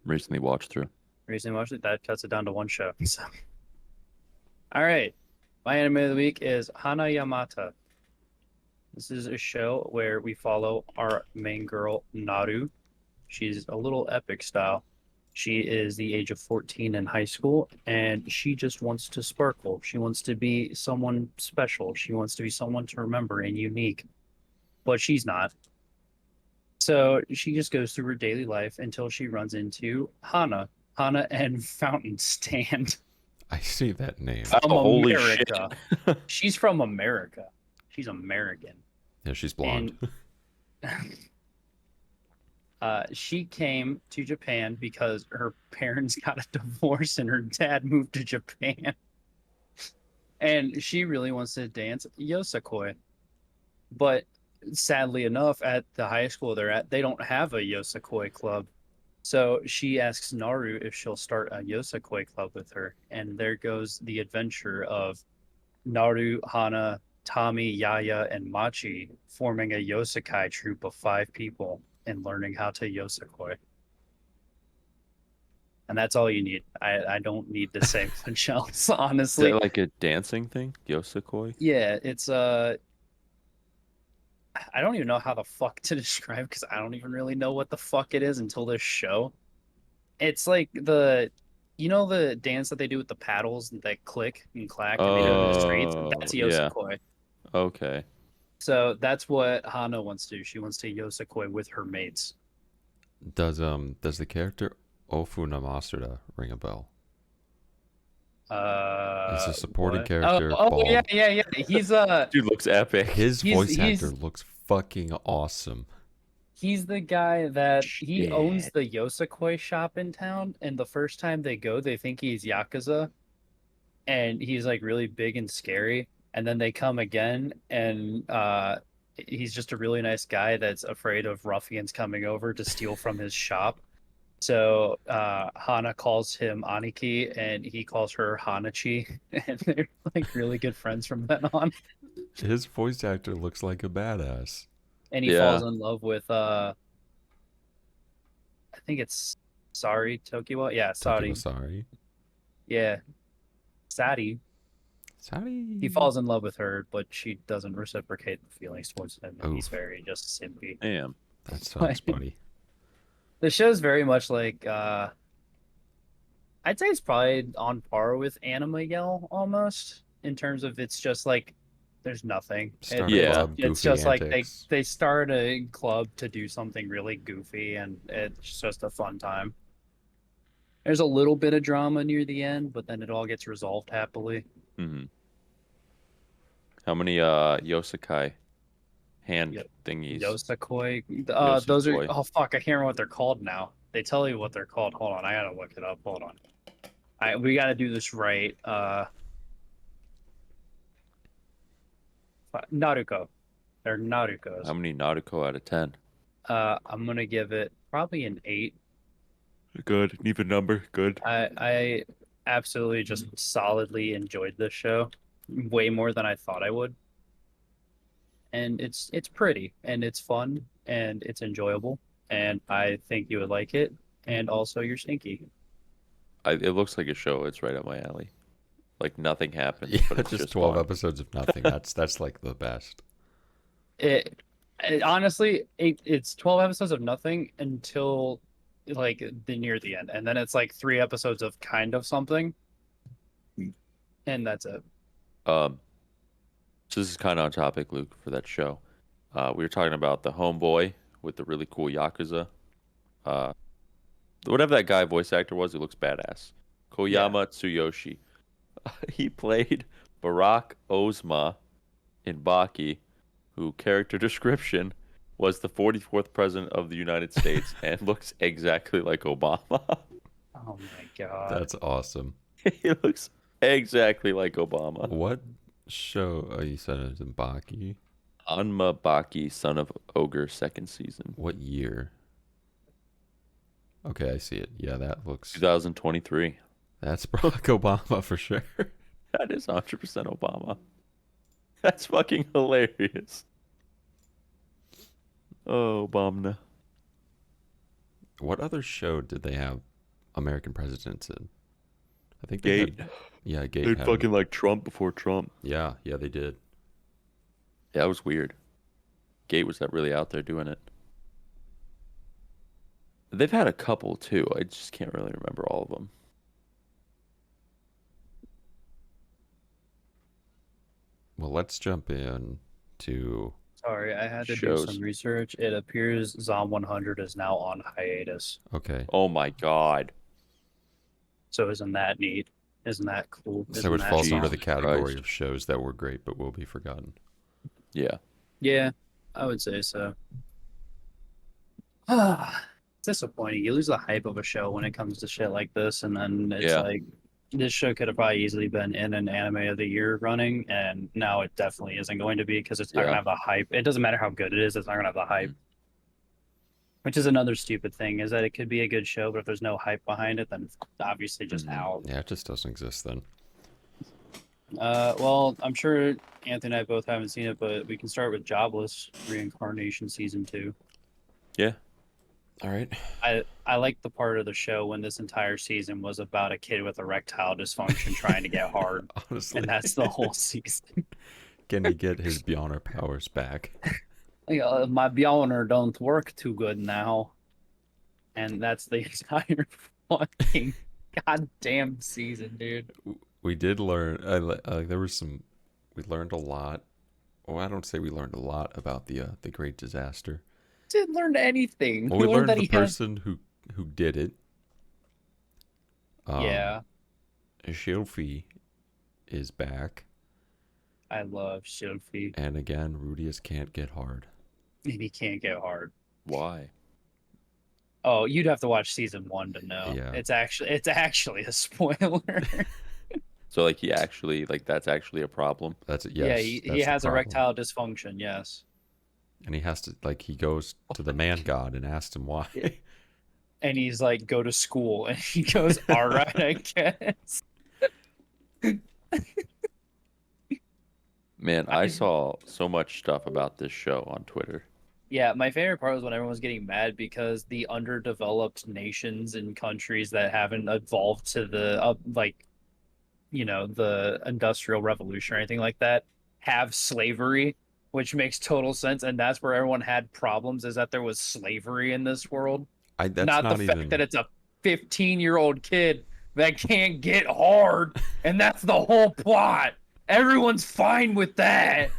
Recently watched through. Recently watched it. That cuts it down to one show. So, all right. My anime of the week is Hana Yamata. This is a show where we follow our main girl, Naru. She's a little epic style. She is the age of 14 in high school, and she just wants to sparkle. She wants to be someone special. She wants to be someone to remember and unique, but she's not. So she just goes through her daily life until she runs into Hana and Fountain Stand I see that name. from Oh, holy America. She's from America. She's American. Yeah, she's blonde. She came to Japan because her parents got a divorce and her dad moved to Japan. And she really wants to dance Yosakoi. But sadly enough, at the high school they're at, they don't have a Yosakoi club. So she asks Naru if she'll start a Yosakoi club with her. And there goes the adventure of Naru, Hana, Tommy, Yaya, and Machi forming a Yosakai troupe of 5 people and learning how to Yosakoi. And that's all you need. I don't need to say much else, Is honestly. that like a dancing thing? Yosakoi? Yeah, it's I don't even know how the fuck to describe because I don't even really know what the fuck it is until this show. It's like the dance that they do with the paddles that click and clack and they do it in the streets? That's Yeah. Yosakoi. Okay. So that's what Hana wants to do. She wants to Yosakoi with her mates. Does the character Ofuna Masuda ring a bell? He's a supporting what? character. Oh bald. yeah. He's Dude looks epic. His voice he's- actor looks fucking awesome. He's the guy that he owns Shit. the Yosakoi shop in town, and the first time they go, they think he's Yakuza, and he's like really big and scary. And then they come again, and he's just a really nice guy that's afraid of ruffians coming over to steal from his shop. So Hana calls him Aniki, and he calls her Hanachi, and they're like really good friends from then on. His voice actor looks like a badass. And he Yeah. falls in love with I think it's Sari Tokiwa. Yeah, Sari. Sorry. Yeah. Sari. Sorry. He falls in love with her, but she doesn't reciprocate the feelings towards him. And he's Oof. very just simpy. Damn. That sounds funny. The show's very much like I'd say it's probably on par with Anime Yell almost in terms of it's just like there's nothing. Start a it's, club, it's goofy just like antics. they start a club to do something really goofy and it's just a fun time. There's a little bit of drama near the end, but then it all gets resolved happily. Hmm. How many Yosakai hand Yep. thingies. Yosakoi. Those are. Yosakoi. Oh fuck! I can't remember what they're called now. They tell you what they're called. Hold on, I gotta look it up. Hold on. We gotta do this right. Naruko. They're Narukos. How many Nautico out of 10? I'm gonna give it probably an 8. Good. An even number. Good. I absolutely just solidly enjoyed this show, way more than I thought I would. And it's pretty and it's fun and it's enjoyable and I think you would like it. And also you're stinky. It looks like a show. It's right up my alley. Like nothing happens, Yeah, but it's just just 12 fun. episodes of nothing. That's like the best. It honestly it's 12 episodes of nothing until like near the end, and then it's like 3 episodes of kind of something, and that's it. So this is kind of on topic, Luke, for that show. We were talking about the homeboy with the really cool Yakuza. Whatever that guy voice actor was, he looks badass. Koyama Tsuyoshi. He played Barack Ozma in Baki, who character description was the 44th president of the United States and looks exactly like Obama. Oh my god. That's awesome. He looks exactly like Obama. What show? Oh, you said it was in Baki. Anma Baki, Son of Ogre, 2nd season. What year? Okay, I see it. Yeah, that looks. 2023. That's Barack Obama for sure. That is 100% Obama. That's fucking hilarious. Oh, Obama. What other show did they have American presidents in? I think they Gate. had. Yeah, Gate. They had- fucking like Trump before Trump. Yeah, they did. Yeah, that was weird. Gate was that really out there doing it. They've had a couple too. I just can't really remember all of them. Well, let's jump in to. Sorry, I had to Shows. do some research. It appears Zom 100 is now on hiatus. Okay, Oh my god. So isn't that neat? Isn't that cool? so Isn't it that falls fun? under the category Christ. of shows that were great but will be forgotten. Yeah. Yeah, I would say so. It's disappointing. You lose the hype of a show when it comes to shit like this, and then it's Yeah. like this show could have probably easily been in an anime of the year running, and now it definitely isn't going to be because it's not Yeah. gonna have the hype. It doesn't matter how good it is; it's not gonna have the hype. Which is another stupid thing, is that it could be a good show, but if there's no hype behind it, then it's obviously just out. Yeah, it just doesn't exist then. Well, I'm sure Anthony and I both haven't seen it, but we can start with Jobless Reincarnation Season 2. Yeah. All right. I like the part of the show when this entire season was about a kid with erectile dysfunction trying to get hard, Honestly, and that's the whole season. can he get his Bjorner powers back? My Bjorner don't work too good now, and that's the entire fucking goddamn season, dude. We did learn. There was some. We learned a lot. Well, I don't say we learned a lot about the Great Disaster. Didn't learn anything. Well, we learned that the he had. person who did it. Yeah, Shilfi is back, I love Shilfi, and again, Rudius can't get hard. and he can't get hard. Why? Oh, you'd have to watch season 1 to know. Yeah. It's actually a spoiler. So like he actually like that's actually a problem. That's it. Yeah, Yes, he that's the has problem. erectile dysfunction. Yes, and he has to he goes to the man god and asks him why. and he's like, "Go to school," and he goes, "All right, I guess." Man, I saw so much stuff about this show on Twitter. Yeah, my favorite part was when everyone was getting mad because the underdeveloped nations and countries that haven't evolved to the the Industrial Revolution or anything like that have slavery, which makes total sense, and that's where everyone had problems, is that there was slavery in this world. That's not the fact that it's a 15-year-old kid that can't get hard, and that's the whole plot. Everyone's fine with that.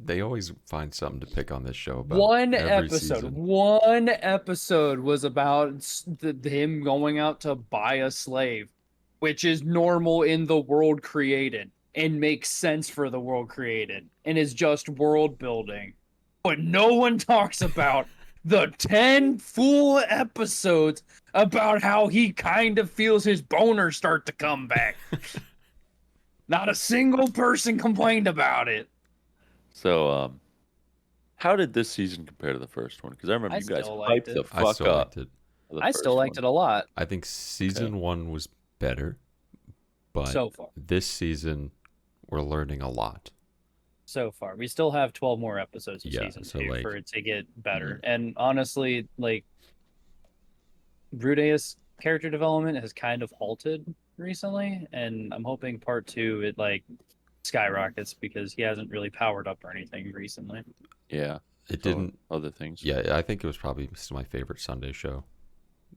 They always find something to pick on this show about. One every episode season. was about him going out to buy a slave, which is normal in the world created. and makes sense for the world created and is just world building. But no one talks about the 10 full episodes about how he kind of feels his boner start to come back. Not a single person complained about it. So, how did this season compare to the first one? Because I remember I you guys still liked hyped the it. I fuck still up. liked it. for the I still first liked one. it a lot I think season one was better, but so far. this season we're learning a lot. So far, we still have 12 more episodes of Yeah, season so, 2 like- for it to get better. And honestly, like Rudeus character development has kind of halted recently, and I'm hoping part 2 it like skyrockets because he hasn't really powered up or anything recently. Yeah. It so didn't. Other things. Yeah, I think it was probably still my favorite Sunday show.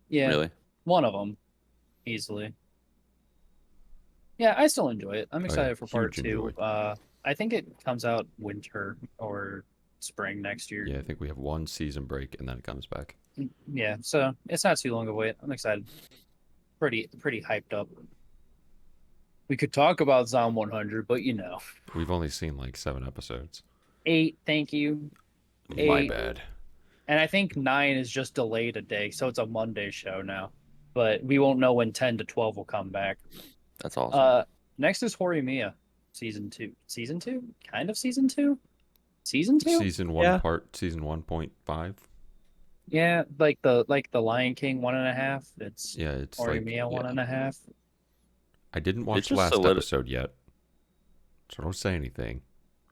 Yeah, Really? one of them, easily. Yeah, I still enjoy it. I'm yeah, excited for part huge 2. enjoy. I think it comes out winter or spring next year. Yeah, I think we have one season break and then it comes back. Yeah, so it's not too long of a wait. I'm excited. Pretty hyped up. We could talk about Zom 100, but We've only seen like 7 episodes. 8. Thank you. My 8. bad. And I think 9 is just delayed a day, so it's a Monday show now. But we won't know when 10 to 12 will come back. That's awesome. Next is Horimiya, season 2. Season 2? Kind of season 2? Season 2? Season 1 Yeah. season 1.5. Yeah, like the Lion King 1.5. It's Yeah, it's like Horimiya 1.5. I didn't watch It's the just last solid- episode yet, so don't say anything.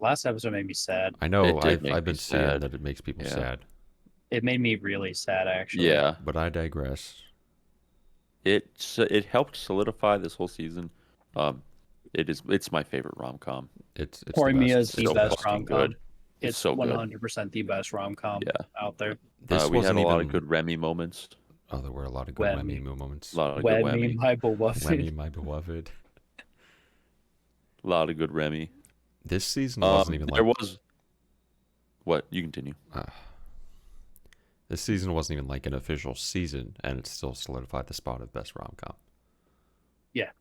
Last episode made me sad. I know It did I've make been me seeing sad. that it makes people Yeah. sad, It made me really sad, actually. yeah. but I digress. It helped solidify this whole season. It's my favorite rom-com. It's the Horimiya is best. the so best fucking rom com. good. It's It's so good. 100% the best rom com Yeah. out there. This We had wasn't a lot even- of good Remy moments. Oh, there were a lot of good Whammy. Whammy moments. A lot of Whammy, good Remy. my beloved. Whammy, my beloved. A lot of good Remy. This season wasn't even There like was. What? You continue. this season wasn't even like an official season, and it still solidified the spot of best rom com. Yeah.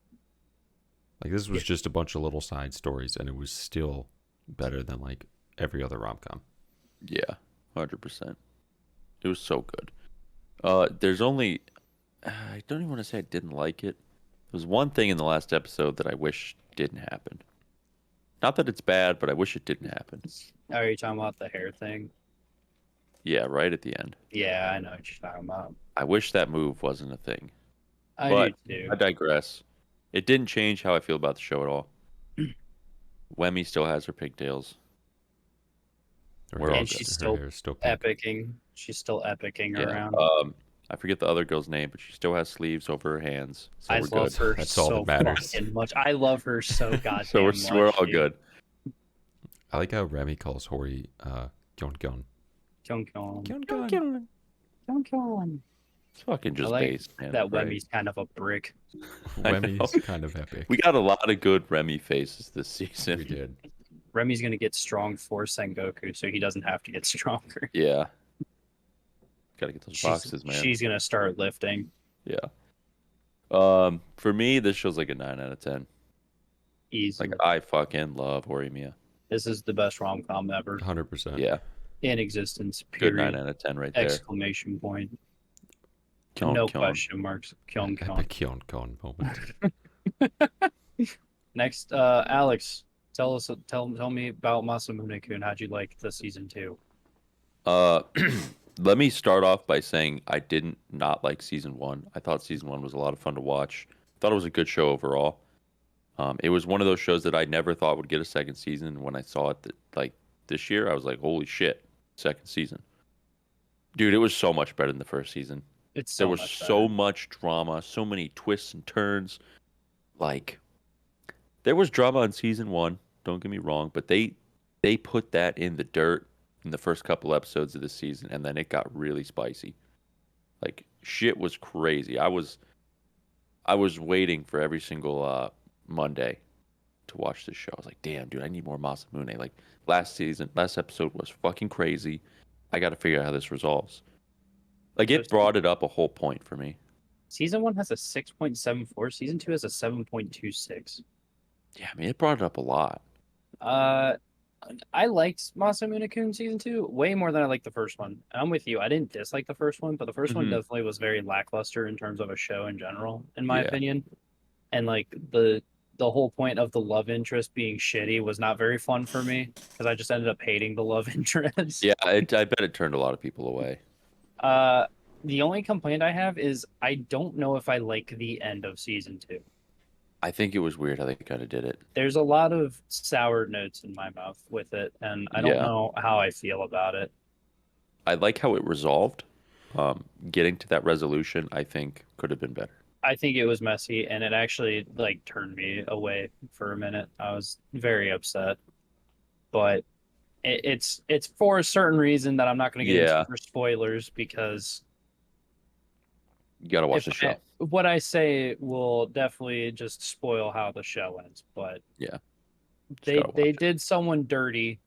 Like this was just a bunch of little side stories, and it was still better than like every other rom com. Yeah, 100%. It was so good. There's only. I don't even want to say I didn't like it. There was one thing in the last episode that I wish didn't happen. Not that it's bad, but I wish it didn't happen. Are you talking about the hair thing? Yeah, right at the end. Yeah, I know what you're talking about. I wish that move wasn't a thing. I But do too. I digress. It didn't change how I feel about the show at all. Wemmy still has her pigtails. We're all And good. she's her still hair is still pink. Epicing. She's still epicing Yeah. around. I forget the other girl's name, but she still has sleeves over her hands. So I we're love good. her That's all so that matters. fucking much. I love her so goddamn So much. we're all dude. good. I like how Remy calls Hori Gyon Gyon. Kyung Kyung. Gyon Gyon. Kyung Kyung. It's fucking just I like base, man. That right? Wemmy's kind of a brick. I Remy's know. kind of epic. We got a lot of good Remy faces this season. We did. Remy's gonna get strong for Sengoku, so he doesn't have to get stronger. Yeah. Gotta get those boxes, man. She's gonna start lifting. Yeah. For me, this show's like a 9 out of 10. Easy. Like I fucking love Horimiya. This is the best rom com ever 100%. Yeah. in existence. Good Period. 9 out of 10 right there. Exclamation point. Kyon, No Kyon. question marks. Kyung Kyung. Epic Gyon Gyon moment. Next, Alex, tell me about Masamune-kun. How'd you like the season 2? Let me start off by saying I didn't not like season 1. I thought season 1 was a lot of fun to watch. Thought it was a good show overall. It was one of those shows that I never thought would get a second season. When I saw it this year, I was like, holy shit, second season. Dude, it was so much better than the first season. It's There so was much so better. much drama, so many twists and turns. Like, there was drama in season 1, don't get me wrong, but they put that in the dirt in the first couple episodes of this season, and then it got really spicy. Like, shit was crazy. I was waiting for every single Monday to watch this show. I was like, damn, dude, I need more Masamune. Like, last episode was fucking crazy. I got to figure out how this resolves. Like, it brought it up a whole point for me. Season 1 has a 6.74. Season 2 has a 7.26. Yeah, I mean, it brought it up a lot. I liked Masamune-kun season 2 way more than I liked the first one. And I'm with you. I didn't dislike the first one, but the 1st one Mhm. definitely was very lackluster in terms of a show in general, in my Yeah. opinion. And like the whole point of the love interest being shitty was not very fun for me because I just ended up hating the love interest. Yeah, I bet it turned a lot of people away. Uh, the only complaint I have is I don't know if I like the end of season 2. I think it was weird how they kind of did it. There's a lot of sour notes in my mouth with it, and I don't Yeah. know how I feel about it. I like how it resolved. Getting to that resolution, I think, could have been better. I think it was messy, and it actually like turned me away for a minute. I was very upset, but it's for a certain reason that I'm not going to get Yeah. into for spoilers because You got to watch if the show. what I say will definitely just spoil how the show ends. But Yeah. they gotta watch it. did someone dirty,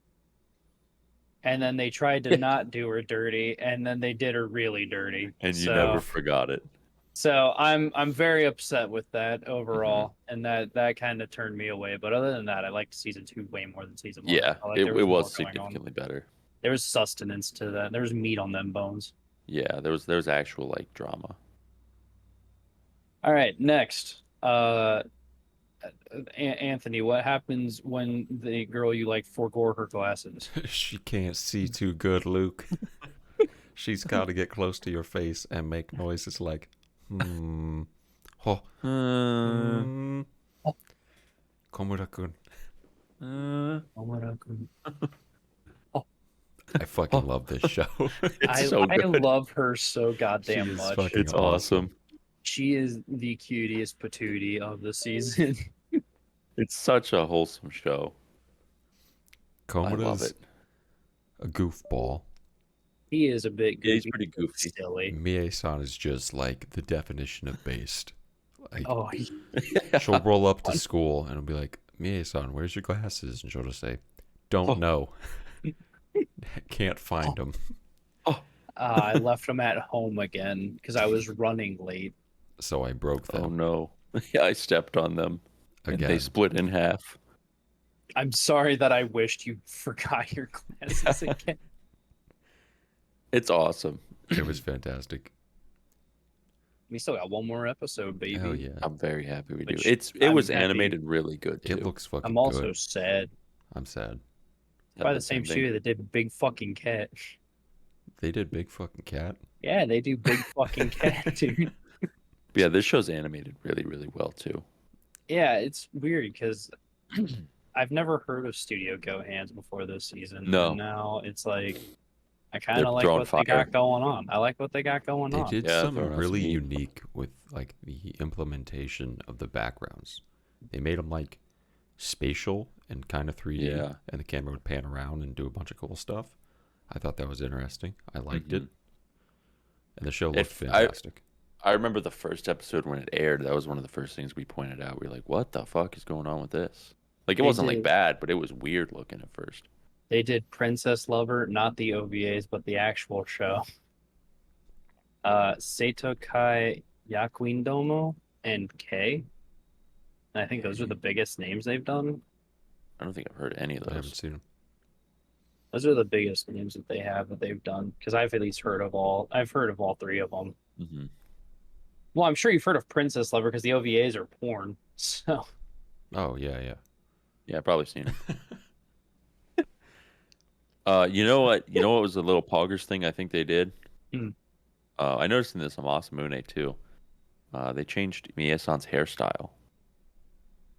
and then they tried to not do her dirty, and then they did her really dirty. And you So- never forgot it. So I'm very upset with that overall, Mm-hmm. and that kind of turned me away. But other than that, I liked season 2 way more than season 1. Yeah, I liked it there was more going on. significantly better. There was sustenance to that. There was meat on them bones. Yeah, there was actual like drama. All right, next, Anthony, what happens when the girl you like forgore her glasses? She can't see too good, Luke. She's got to get close to your face and make noises like, oh, Komura-kun. I fucking love this show. It's so I good. love her so goddamn She is much. fucking It's awesome. She is the cutest patootie of the season. It's such a wholesome show. I love Komura's it. a goofball. He is a bit goofy. Yeah, he's pretty goofy. Silly. Mie-san is just like the definition of based. Like, Oh, she'll roll up to school and it'll be like, Mie-san, where's your glasses? And she'll just say, don't know. Can't find them. I left them at home again because I was running late. So I broke them Oh no. Yeah, I stepped on them. And again. they split in half. I'm sorry that I wished you forgot your glasses again. It's awesome. It was fantastic. We still got one more episode, baby. Hell yeah. I'm very happy we do. Which It I'm was happy. animated really good too. It looks fucking I'm also good. sad. I'm sad. By the same studio that did Big Fucking Cat. They did Big Fucking Cat. Yeah, they do Big Fucking Cat, dude. Yeah, this show's animated really, really well too. Yeah, it's weird because I've never heard of Studio Go Hands before this season. No. And now it's like, I kind They're of like throwing what fire. they got going on. I like what they got going They on. did Yeah, something throwing out really some heat. unique with like the implementation of the backgrounds. They made them like spatial and kind of 3D, Yeah. and the camera would pan around and do a bunch of cool stuff. I thought that was interesting. I liked it, and the show looked fantastic. I remember the first episode when it aired. That was one of the first things we pointed out. We were like, "What the fuck is going on with this?" Like, it They wasn't like did. bad, but it was weird looking at first. They did Princess Lover, not the OVAs, but the actual show. Seito Kai Yakuindomo and K. And I think those are the biggest names they've done. I don't think I've heard any of I haven't those. seen them. Those are the biggest names that they have that they've done because I've at least heard of all. I've heard of all three of them. Hmm. Well, I'm sure you've heard of Princess Lover because the OVAs are porn. So Oh yeah, yeah. Yeah, I've probably seen it. You know what? You know what was a little poggers thing I think they did? Hmm. I noticed in this on Masamune too. They changed Mie-san's hairstyle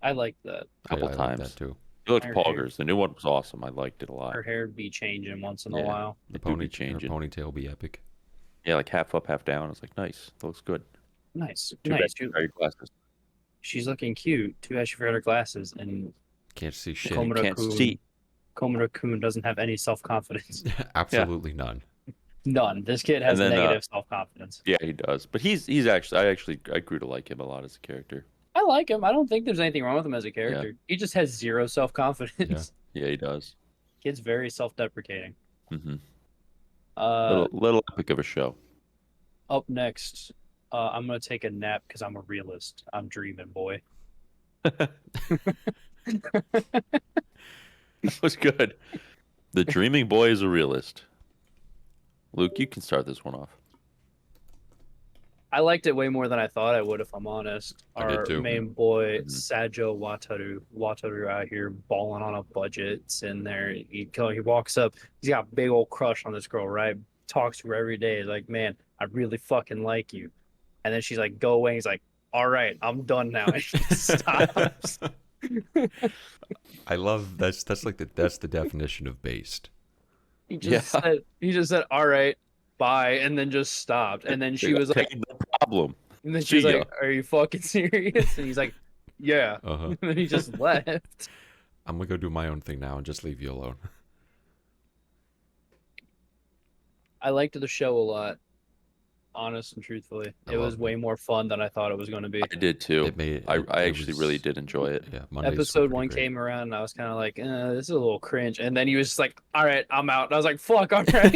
I like that. a couple I like times. that too. It looked Her hair. poggers. The new one was awesome. I liked it a lot. Her hair would be changing once in a Yeah. while. The It do be her changing. ponytail be epic. Yeah, like half up, half down. I was like, nice. That looks good. Nice, Too bad nice. you forgot your glasses. She's looking cute. Too bad she forgot her glasses, and Can't see shit. Komura- Can't Kun. see. Komura-kun doesn't have any self-confidence. Absolutely none. None. This kid has And then, negative self-confidence. Yeah, he does. But he's actually I grew to like him a lot as a character. I like him. I don't think there's anything wrong with him as a character. He just has zero self-confidence. Yeah, he does. Kid's very self-deprecating. Hmm. Uh, Little epic of a show. Up next, I'm gonna take a nap because I'm a realist. I'm dreaming, boy. That was good. The dreaming boy is a realist. Luke, you can start this one off. I liked it way more than I thought I would, if I'm honest. I did Our too. main boy, Mhm. Sajo Wataru out here balling on a budget, sitting there. He walks up, he's got a big old crush on this girl, right? Talks to her every day, like, man, I really fucking like you. And then she's like, go away. He's like, all right, I'm done now. And she stops. I love that's like that's the definition of based. He just said, all right, bye, and then just stopped. And then she was okay, like, no problem. and then she was See ya. like, are you fucking serious? And he's like, yeah. Uh-huh. And then he just left. I'm gonna go do my own thing now and just leave you alone. I liked the show a lot, honest and truthfully. I It was loved way more fun than I thought it was going to be. I did too. It made I it actually was- really did enjoy it. Yeah, Mondays were Episode pretty 1 great. came around, and I was kind of like, this is a little cringe. And then he was just like, all right, I'm out. And I was like, fuck, all right.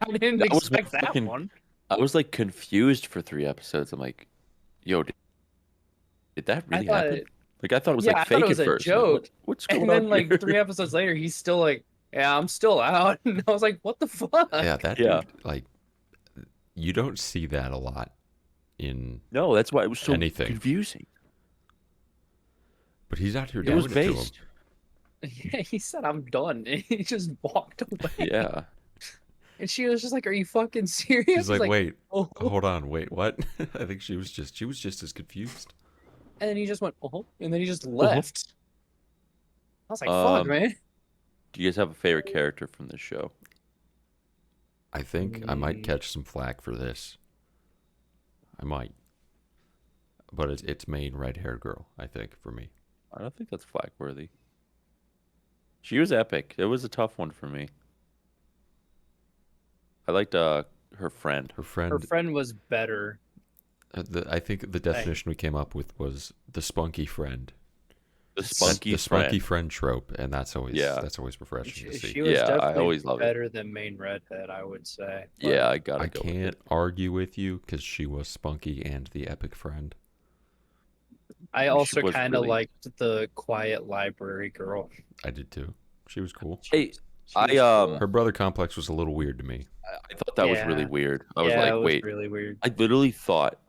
I didn't That was expect that fucking- one. I was like confused for 3 episodes. I'm like, yo, did that really thought happen? Like I thought it was Yeah, I like thought fake it was at a first. I'm like, joke. what's going And on then, like, here? 3 episodes later, he's still like, yeah, I'm still out. And I was like, what the fuck? Yeah, that Yeah. dude, like, you don't see that a lot in, No, that's why it was so Anything. confusing. but he's out here It doing was it to him. based. Yeah, he said, I'm done. And he just walked away. Yeah. And she was just like, are you fucking serious? He's like, wait, oh. hold on, wait, what? I think she was just as confused. And then he just went, and then he just left. I was like, fuck, Um, man. Do you guys have a favorite character from this show? I think I might Mm. catch some flack for this. I might, but it's main red-haired girl. I think for me. I don't think that's flag worthy. She was epic. It was a tough one for me. I liked her friend. Her friend, Her friend was better. I think the definition we came up with was the spunky friend. The spunky the friend. spunky friend trope, and that's always Yeah. refreshing to see. She was Yeah, I definitely always love it. better than main redhead, I would say. But Yeah, I gotta I go with can't it. argue with you because she was spunky and the epic friend. I She also was kind of really- liked the quiet library girl. I did too. She was cool. Hey, She I, was cool. Her brother complex was a little weird to me. I thought that was really Yeah. weird. I was yeah, like, it was wait. really weird. I literally thought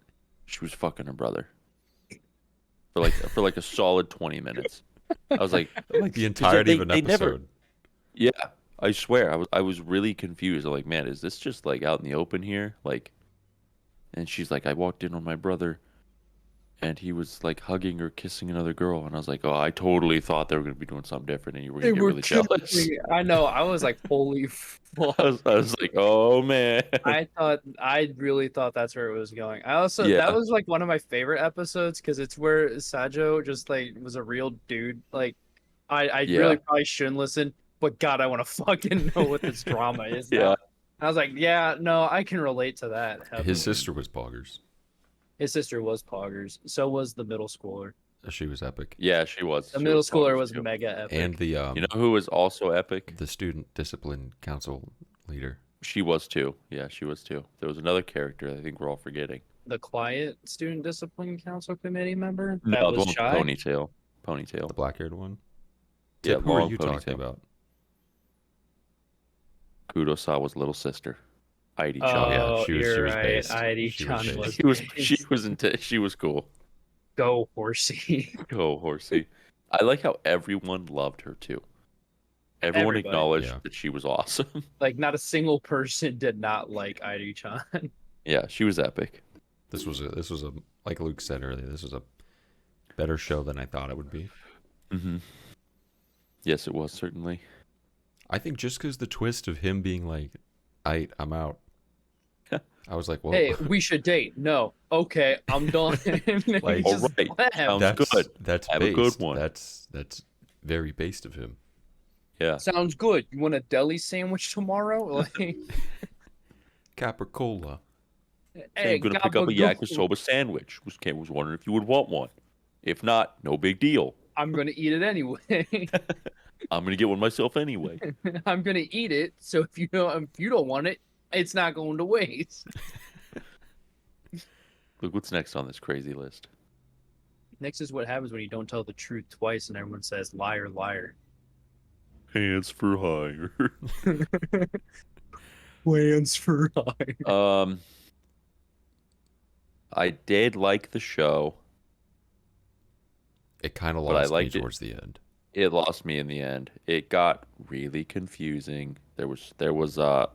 she was fucking her brother. For like a solid 20 minutes. I was like, Like the entirety of an they never- episode. yeah, I swear I was really confused. I'm like, man, is this just like out in the open here? Like, and she's like, I walked in on my brother, and he was like hugging or kissing another girl, and I was like, oh, I totally thought they were gonna be doing something different, and you were gonna get really jealous. kissing. I know. I was like, holy fuck. I was like, oh man. I really thought that's where it was going. Yeah. That was like one of my favorite episodes because it's where Sajo just like was a real dude. Like, I Yeah. really probably shouldn't listen, but God, I want to fucking know what this drama is. Yeah. Now. I was like, yeah, no, I can relate to that. heavily. His sister was poggers. His sister was poggers. So was the middle schooler. She was epic. Yeah, she was. The She middle schooler poggers, was too. mega epic. And the You know who was also epic? the student discipline council leader. She was too. Yeah, she was too. There was another character I think we're all forgetting. The quiet student discipline council committee member that No, the was one with shy. the ponytail. The black-haired one. Yeah, Tip, who are long you talking ponytail. about? Kudosawa's little sister, Heidi Oh, Chan. yeah, she was you're based. right. Heidi She was Chan based. was. She was cool. Go horsey. Go horsey. I like how everyone loved her too. Everyone Everybody. acknowledged Yeah. that she was awesome. Like not a single person did not like Heidi Chan. Yeah, she was epic. This was a like Luke said earlier. This was a better show than I thought it would be. Mm-hmm. Yes, it was certainly. I think just because the twist of him being like, I'm out. I was like, well, Hey, we should date. No. Okay, I'm done. And then he Like- just Alright, left. sounds that's good. That's Have a based. good one. That's very based of him. Yeah. Sounds good. You want a deli sandwich tomorrow? Like, Capricola. hey, I'm gonna pick up a gabagool. yakisoba sandwich. Was wondering if you would want one. If not, no big deal. I'm gonna eat it anyway. I'm gonna get one myself anyway. I'm gonna eat it. So if you don't want it, it's not going to waste. Look what's next on this crazy list. Next is what happens when you don't tell the truth twice and everyone says liar, liar. Hands for hire. Plans for hire. I did like the show. It kind of But I lost me liked it. towards the end. It lost me in the end. It got really confusing. There was the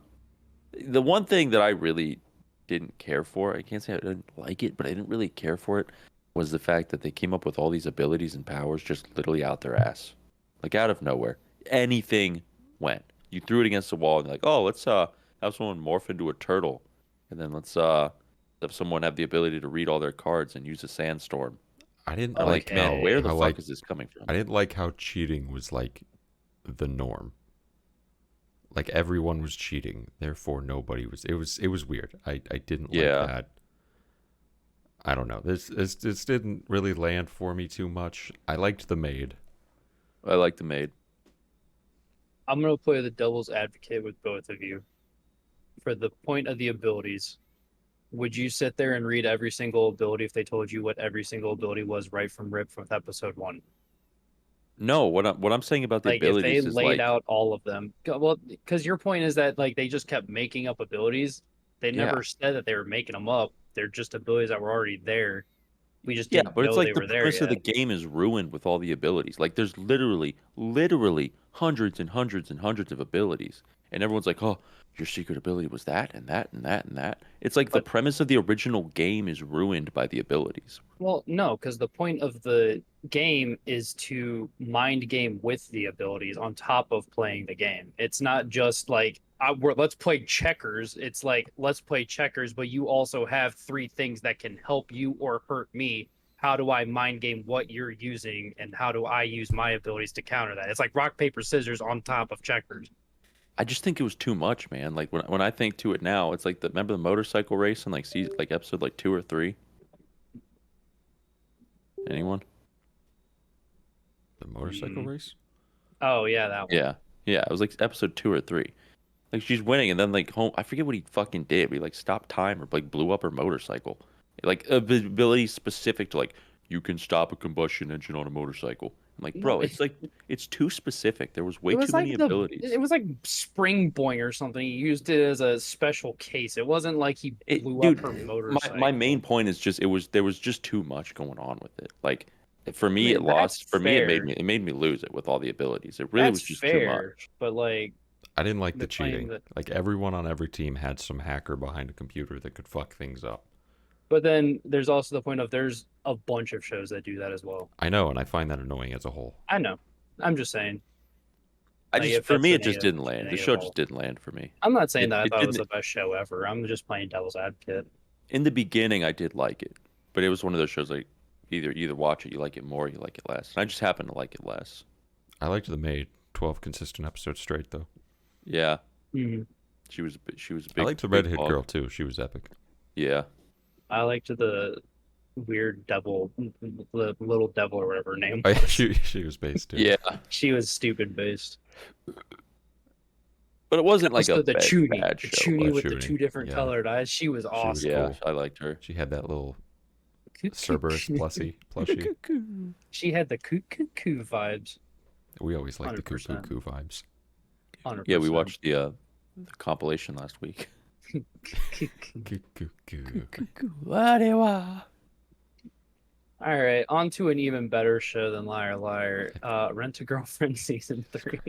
one thing that I really didn't care for. I can't say I didn't like it, but I didn't really care for it was the fact that they came up with all these abilities and powers just literally out their ass. Like out of nowhere. Anything went. You threw it against the wall and you're like, "Oh, let's have someone morph into a turtle." And then let's have someone have the ability to read all their cards and use a sandstorm. I didn't I'm like like, man, how- where the how, fuck like, is this coming from? I didn't like how cheating was like the norm. Like everyone was cheating, therefore nobody was. It was weird. I didn't Yeah. like that. I don't know. This didn't really land for me too much. I liked the maid. I like the maid. I'm going to play the devil's advocate with both of you. For the point of the abilities, would you sit there and read every single ability if they told you what every single ability was right from rip from episode 1? No, what I'm saying about the Like if they abilities is laid like, out all of them. Well, because your point is that like they just kept making up abilities. They Yeah. never said that they were making them up. They're just abilities that were already there. We just yeah, didn't but it's know like they the were there premise yet. of the game is ruined with all the abilities. Like there's literally hundreds and hundreds and hundreds of abilities, and everyone's like, "Oh, your secret ability was that and that and that and that." It's like the But- premise of the original game is ruined by the abilities. Well, no, because the point of the game is to mind game with the abilities on top of playing the game. It's not just like let's play checkers. It's like let's play checkers, but you also have 3 things that can help you or hurt me. How do I mind game what you're using, and how do I use my abilities to counter that? It's like rock paper scissors on top of checkers. I just think it was too much, man. Like when I think to it now, it's like remember the motorcycle race in like season, like episode like 2 or 3. Anyone? The motorcycle Mm. race? Oh yeah, that one. Yeah, yeah. It was like episode 2 or 3. Like she's winning, and then like home. I forget what he fucking did. But he like stopped time or like blew up her motorcycle. Like ability specific to like you can stop a combustion engine on a motorcycle. I'm like, bro, No, it's like it's too specific. There was way It was too many like abilities. it was like Spring Boing or something. He used it as a special case. It wasn't like he blew Dude, up her motorcycle. my main point is just there was just too much going on with it. Like for me, mean, it lost. that's For me, fair. it made me lose it with all the abilities. It really was That's just fair, too much. but like I didn't like The the claim cheating. that- Like everyone on every team had some hacker behind a computer that could fuck things up. But then there's also the point of there's a bunch of shows that do that as well. I know, and I find that annoying as a whole. I know. I'm just saying. I Like, just if for that's me, a it just negative- didn't land. The negative show fault. just didn't land for me. I'm not saying that I It thought it was the didn't- best show ever. I'm just playing devil's advocate. In the beginning, I did like it, but it was one of those shows like either watch it, you like it more, you like it less. And I just happened to like it less. I liked the maid. 12 consistent episodes straight though. Yeah, Mhm. she was a big. I liked the big redhead hog. girl too. She was epic. Yeah, I liked the weird devil, the little devil or whatever her name Oh, yeah, was. she was based too. yeah, She was stupid based. but it wasn't like Also, a the bad, Chuny, bad the show. Chuny Oh, with the Chuny, 2 different yeah. colored eyes. She was was awesome. cool. Yeah, I liked her. She had that little Cerberus plushie. She had the cuckoo vibes. We always like the 100%. cuckoo vibes. 100%. Yeah, we watched the compilation last week. Cuckoo. All right, on to an even better show than Liar Liar. Rent a Girlfriend season 3.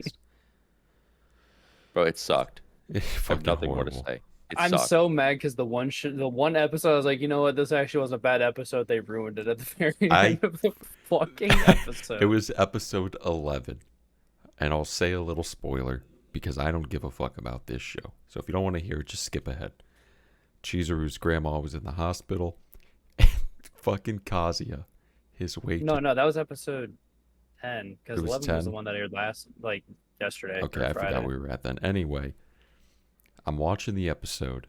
Bro, it sucked. I have Fucking nothing more horrible. to say. It I'm sucked. so mad because the one episode I was like, you know what, this actually was a bad episode. They ruined it at the very end of the fucking episode. It was episode 11. And I'll say a little spoiler because I don't give a fuck about this show. So if you don't want to hear it, just skip ahead. Chizuru's grandma was in the hospital. And fucking Kazuya, his way No, that was episode 10 because It was 11 was the 10? one that aired yesterday. Okay, or I Friday. forgot where we were at then. Anyway, I'm watching the episode,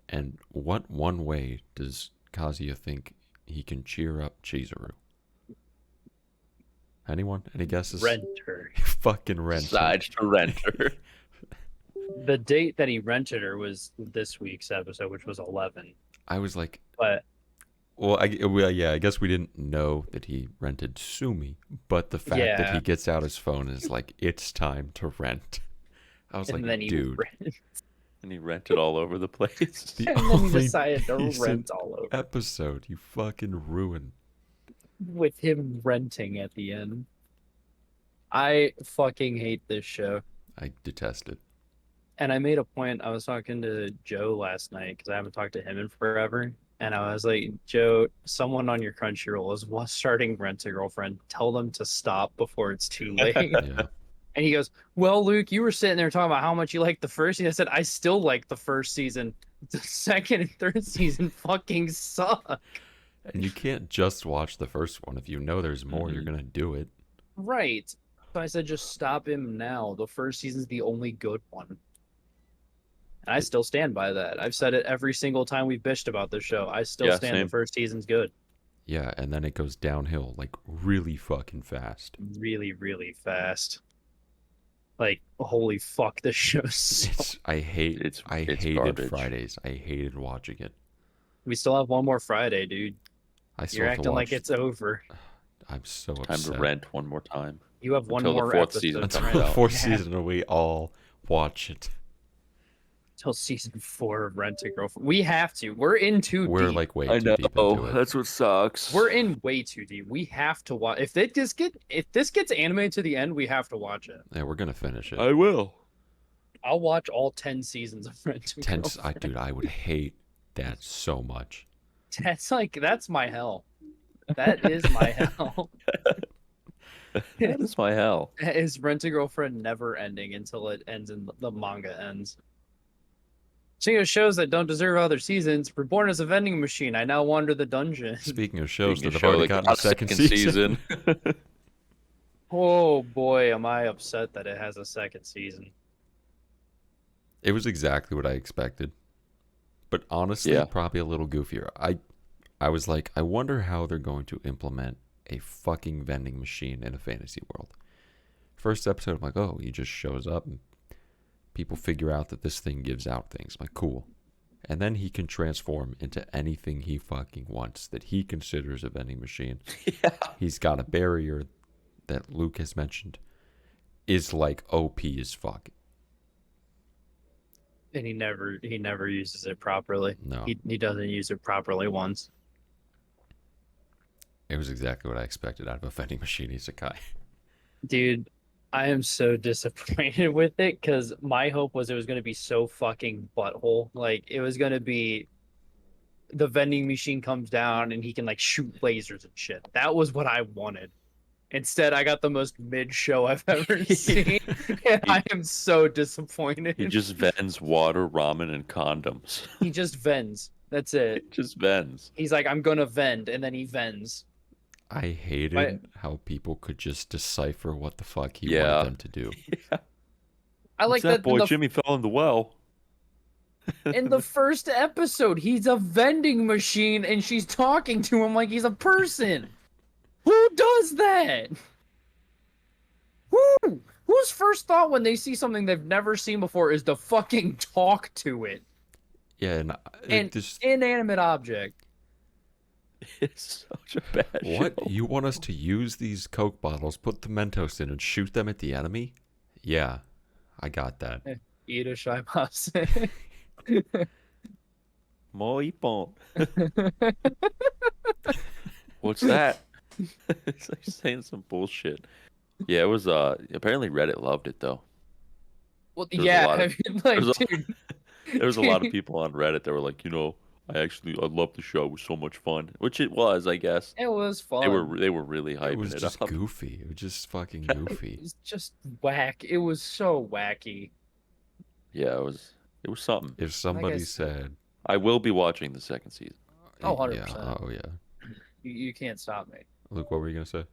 and what one way does Kazuya think he can cheer up Chizuru? Anyone? Any guesses? Renter. Fucking rent. her. Decides to rent her. The date that he rented her was this week's episode, which was 11. I was like, But Yeah, I guess we didn't know that he rented Sumi, but the fact that he Yeah. gets out his phone and is like, "It's time to rent." I was And like, then he dude, And he rented all over the place. the and then he only decided to decent rent all over episode you fucking ruined. with him renting at the end. I fucking hate this show. I detest it. And I made a point. I was talking to Joe last night because I haven't talked to him in forever. And I was like, Joe, someone on your Crunchyroll is starting Rent a Girlfriend. Tell them to stop before it's too late. Yeah. And he goes, well, Luke, you were sitting there talking about how much you liked the first season. I said, I still like the first season. The second and third season fucking suck. And you can't just watch the first one. If you know there's more, you're Mhm. gonna do it. Right. So I said, just stop him now. The first season's the only good one. And I still stand by that. I've said it every single time we've bitched about this show. I still Yeah, stand same. the first season's good. Yeah, and then it goes downhill like really fucking fast. Really, really fast. Like, holy fuck, this show's so... I It's hated garbage. Fridays. I hated watching it. We still have one more Friday, dude. I still You're have to acting like watch. it's over. I'm so Time upset. to rent one more time. You have one Until the more fourth episode season to Until comes rent. the out. fourth Yeah. season, and we all watch it. Till season 4 of Rent a Girlfriend. We have to. We're in too We're deep. like way too deep into it. That's what sucks. We're in way too deep. We have to watch. If this gets animated to the end, we have to watch it. Yeah, we're gonna finish it. I will. I'll watch all 10 seasons of Rent a Girlfriend. Dude, I would hate that so much. That's my hell. That is my hell. That is my hell. Is Rent a Girlfriend never ending until it ends and the manga ends? Speaking of shows that don't deserve other seasons, Reborn as a vending machine. I now wander the dungeon. Speaking of shows Being that a have show already that gotten got a second season. Oh boy, am I upset that it has a second season. It was exactly what I expected. But honestly, Yeah. probably a little goofier. I was like, I wonder how they're going to implement a fucking vending machine in a fantasy world. First episode, I'm like, oh, he just shows up and people figure out that this thing gives out things. I'm like, cool. And then he can transform into anything he fucking wants that he considers a vending machine. Yeah. He's got a barrier that Luke has mentioned is like OP as fuck. And he never uses it properly. No. He doesn't use it properly once. It was exactly what I expected out of a vending machine isekai. Dude, I am so disappointed with it because my hope was it was going to be so fucking butthole. Like, it was going to be the vending machine comes down and he can, like, shoot lasers and shit. That was what I wanted. Instead, I got the most mid show I've ever seen. And I am so disappointed. He just vends water, ramen, and condoms. He just vends. That's it. It just vends. He's like, I'm going to vend. And then he vends. I hated Right. how people could just decipher what the fuck he Yeah. wanted them to do. Yeah. I like What's that boy in the Jimmy fell in the well. in the first episode, he's a vending machine and she's talking to him like he's a person. Who does that? Whose first thought when they see something they've never seen before is to fucking talk to it? Yeah, and An just inanimate object. It's such a bad what? show. You want us to use these Coke bottles, put the Mentos in, and shoot them at the enemy? Yeah, I got that. Eat a shaimase. Mo ippon. What's that? It's like saying some bullshit. Yeah, it was apparently Reddit loved it though. Well, There's a yeah, lot I of- mean, like, there's a- dude, There was a lot of people on Reddit that were like, I love the show. It was so much fun, which it was, I guess. it was fun. They were really hyping It was just up. goofy. It was just fucking It goofy. was just whack. It was so wacky. Yeah, it was something. If somebody s- said, I will be watching the second season. Oh, yeah, 100%. oh yeah. You can't stop me. Luke, what were you gonna say?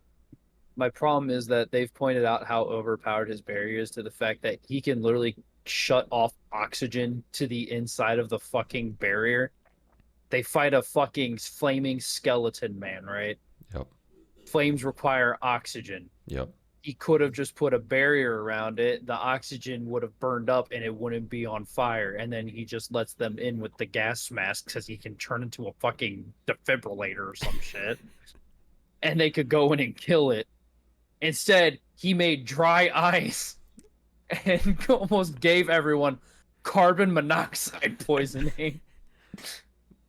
My problem is that they've pointed out how overpowered his barrier is to the fact that he can literally shut off oxygen to the inside of the fucking barrier. They fight a fucking flaming skeleton man, right? Yep, Flames require oxygen. yep. he could have just put a barrier around it. The oxygen would have burned up and it wouldn't be on fire. And then he just lets them in with the gas mask because he can turn into a fucking defibrillator or some shit. And they could go in and kill it. Instead, he made dry ice and almost gave everyone carbon monoxide poisoning.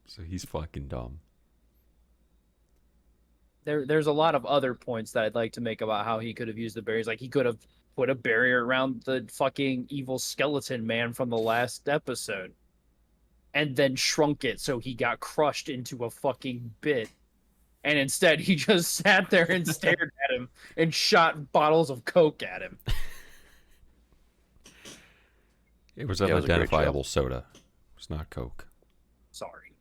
So he's fucking dumb. There's a lot of other points that I'd like to make about how he could have used the barriers. Like, he could have put a barrier around the fucking evil skeleton man from the last episode and then shrunk it so he got crushed into a fucking bit. And instead, he just sat there and stared at him and shot bottles of Coke at him. It was Yeah, it was a great unidentifiable soda. It was not Coke. Sorry.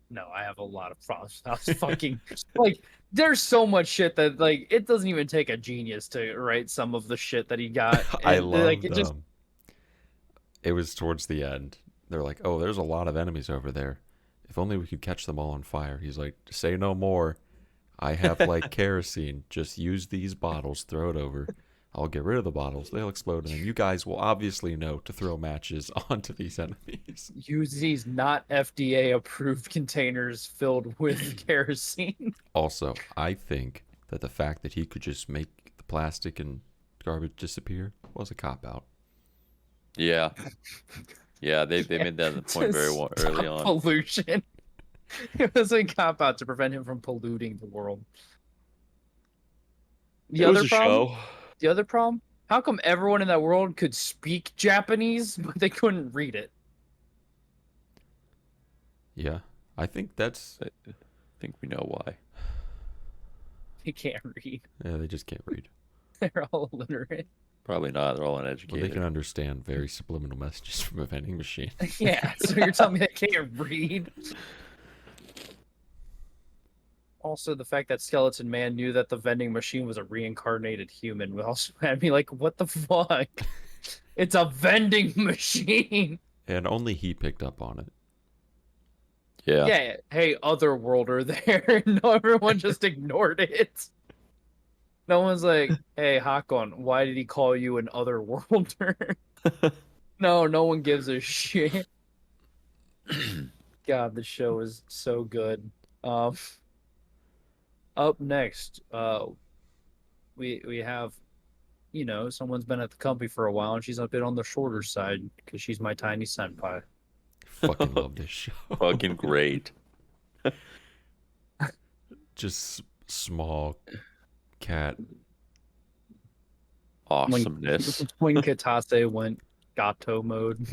No, I have a lot of problems. I was fucking like, there's so much shit that like it doesn't even take a genius to write some of the shit that he got. I And, love like, it just it was towards the end. They're like, "Oh, there's a lot of enemies over there. If only we could catch them all on fire." He's like, "Say no more. I have like kerosene. Just use these bottles. Throw it over. I'll get rid of the bottles. They'll explode, and then you guys will obviously know to throw matches onto these enemies." use these not FDA approved containers filled with kerosene. Also, I think that the fact that he could just make the plastic and garbage disappear was a cop out. Yeah. Yeah, they made that point very early on. Pollution. It was a cop out to prevent him from polluting the world. It was a show. The other problem? How come everyone in that world could speak Japanese, but they couldn't read it? Yeah, I think that's. I think we know why. They can't read. Yeah, they just can't read. They're all illiterate. Probably not. They're all Well, uneducated. they can understand very subliminal messages from a vending machine. Yeah, so you're telling me they can't read? Also, the fact that Skeleton Man knew that the vending machine was a reincarnated human would also had me like, what the fuck? It's a vending machine. And only he picked up on it. Yeah. Yeah, hey, otherworlder there. No, everyone just ignored it. No one's like, hey, Hakon, why did he call you an otherworlder? No one gives a shit. God, the show is so good. Up next, we have, someone's been at the company for a while and she's a bit on the shorter side because she's my tiny senpai. Fucking love this show. Fucking great. Just small cat. Awesomeness. When Katase went gato mode,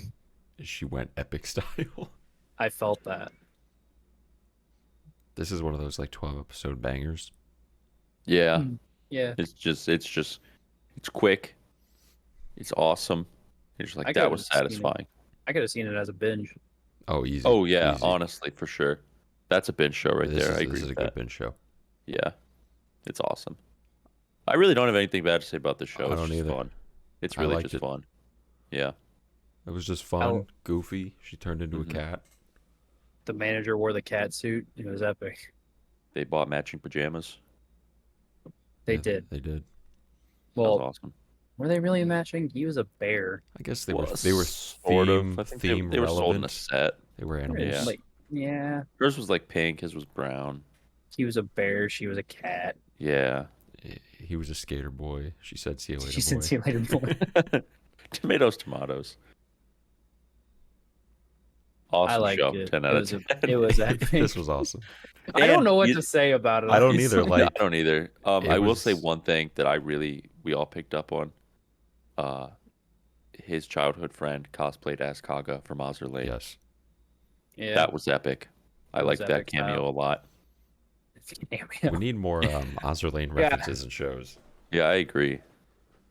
She went epic style. I felt that. This is one of those like 12-episode bangers. Yeah. Yeah. It's quick. It's awesome. It's just like I that could've was seen it. satisfying. I could have seen it as a binge. Oh, easy. Oh yeah, Easy. honestly, for sure. That's a binge show right This there. is, I agree this is with a good that. binge show. Yeah. It's awesome. I really don't have anything bad to say about the show. I It's don't just either. fun. It's I really liked just it. fun. Yeah. It was just fun, Oh. goofy. She turned into Mhm. a cat. The manager wore the cat suit. It was epic. They bought matching pajamas. They Yeah, did. They did. That Well, was awesome. were they really matching? He was a bear. I guess they Well, were sort theme, of. I think theme they were sold in a relevant. set. They were animals. Yeah. Like, yeah, Hers was like pink. His was brown. he was a bear. She was a cat. Yeah. He was a skater boy. She said, "See you later, She boy." said, "See you later, boy." Tomatoes. Awesome I liked show. it. 10 It out of was, 10. it was epic. This was awesome. I don't And know what you- to say about it. I don't honestly. either, like- I don't either. It I will say was- one thing that we all picked up on. His childhood friend cosplayed as Kaga from Azur Lane. Yes. yeah, That was epic. I It was liked that epic cameo style. a lot. We need more Azur Lane Yeah. references and shows. Yeah, I agree.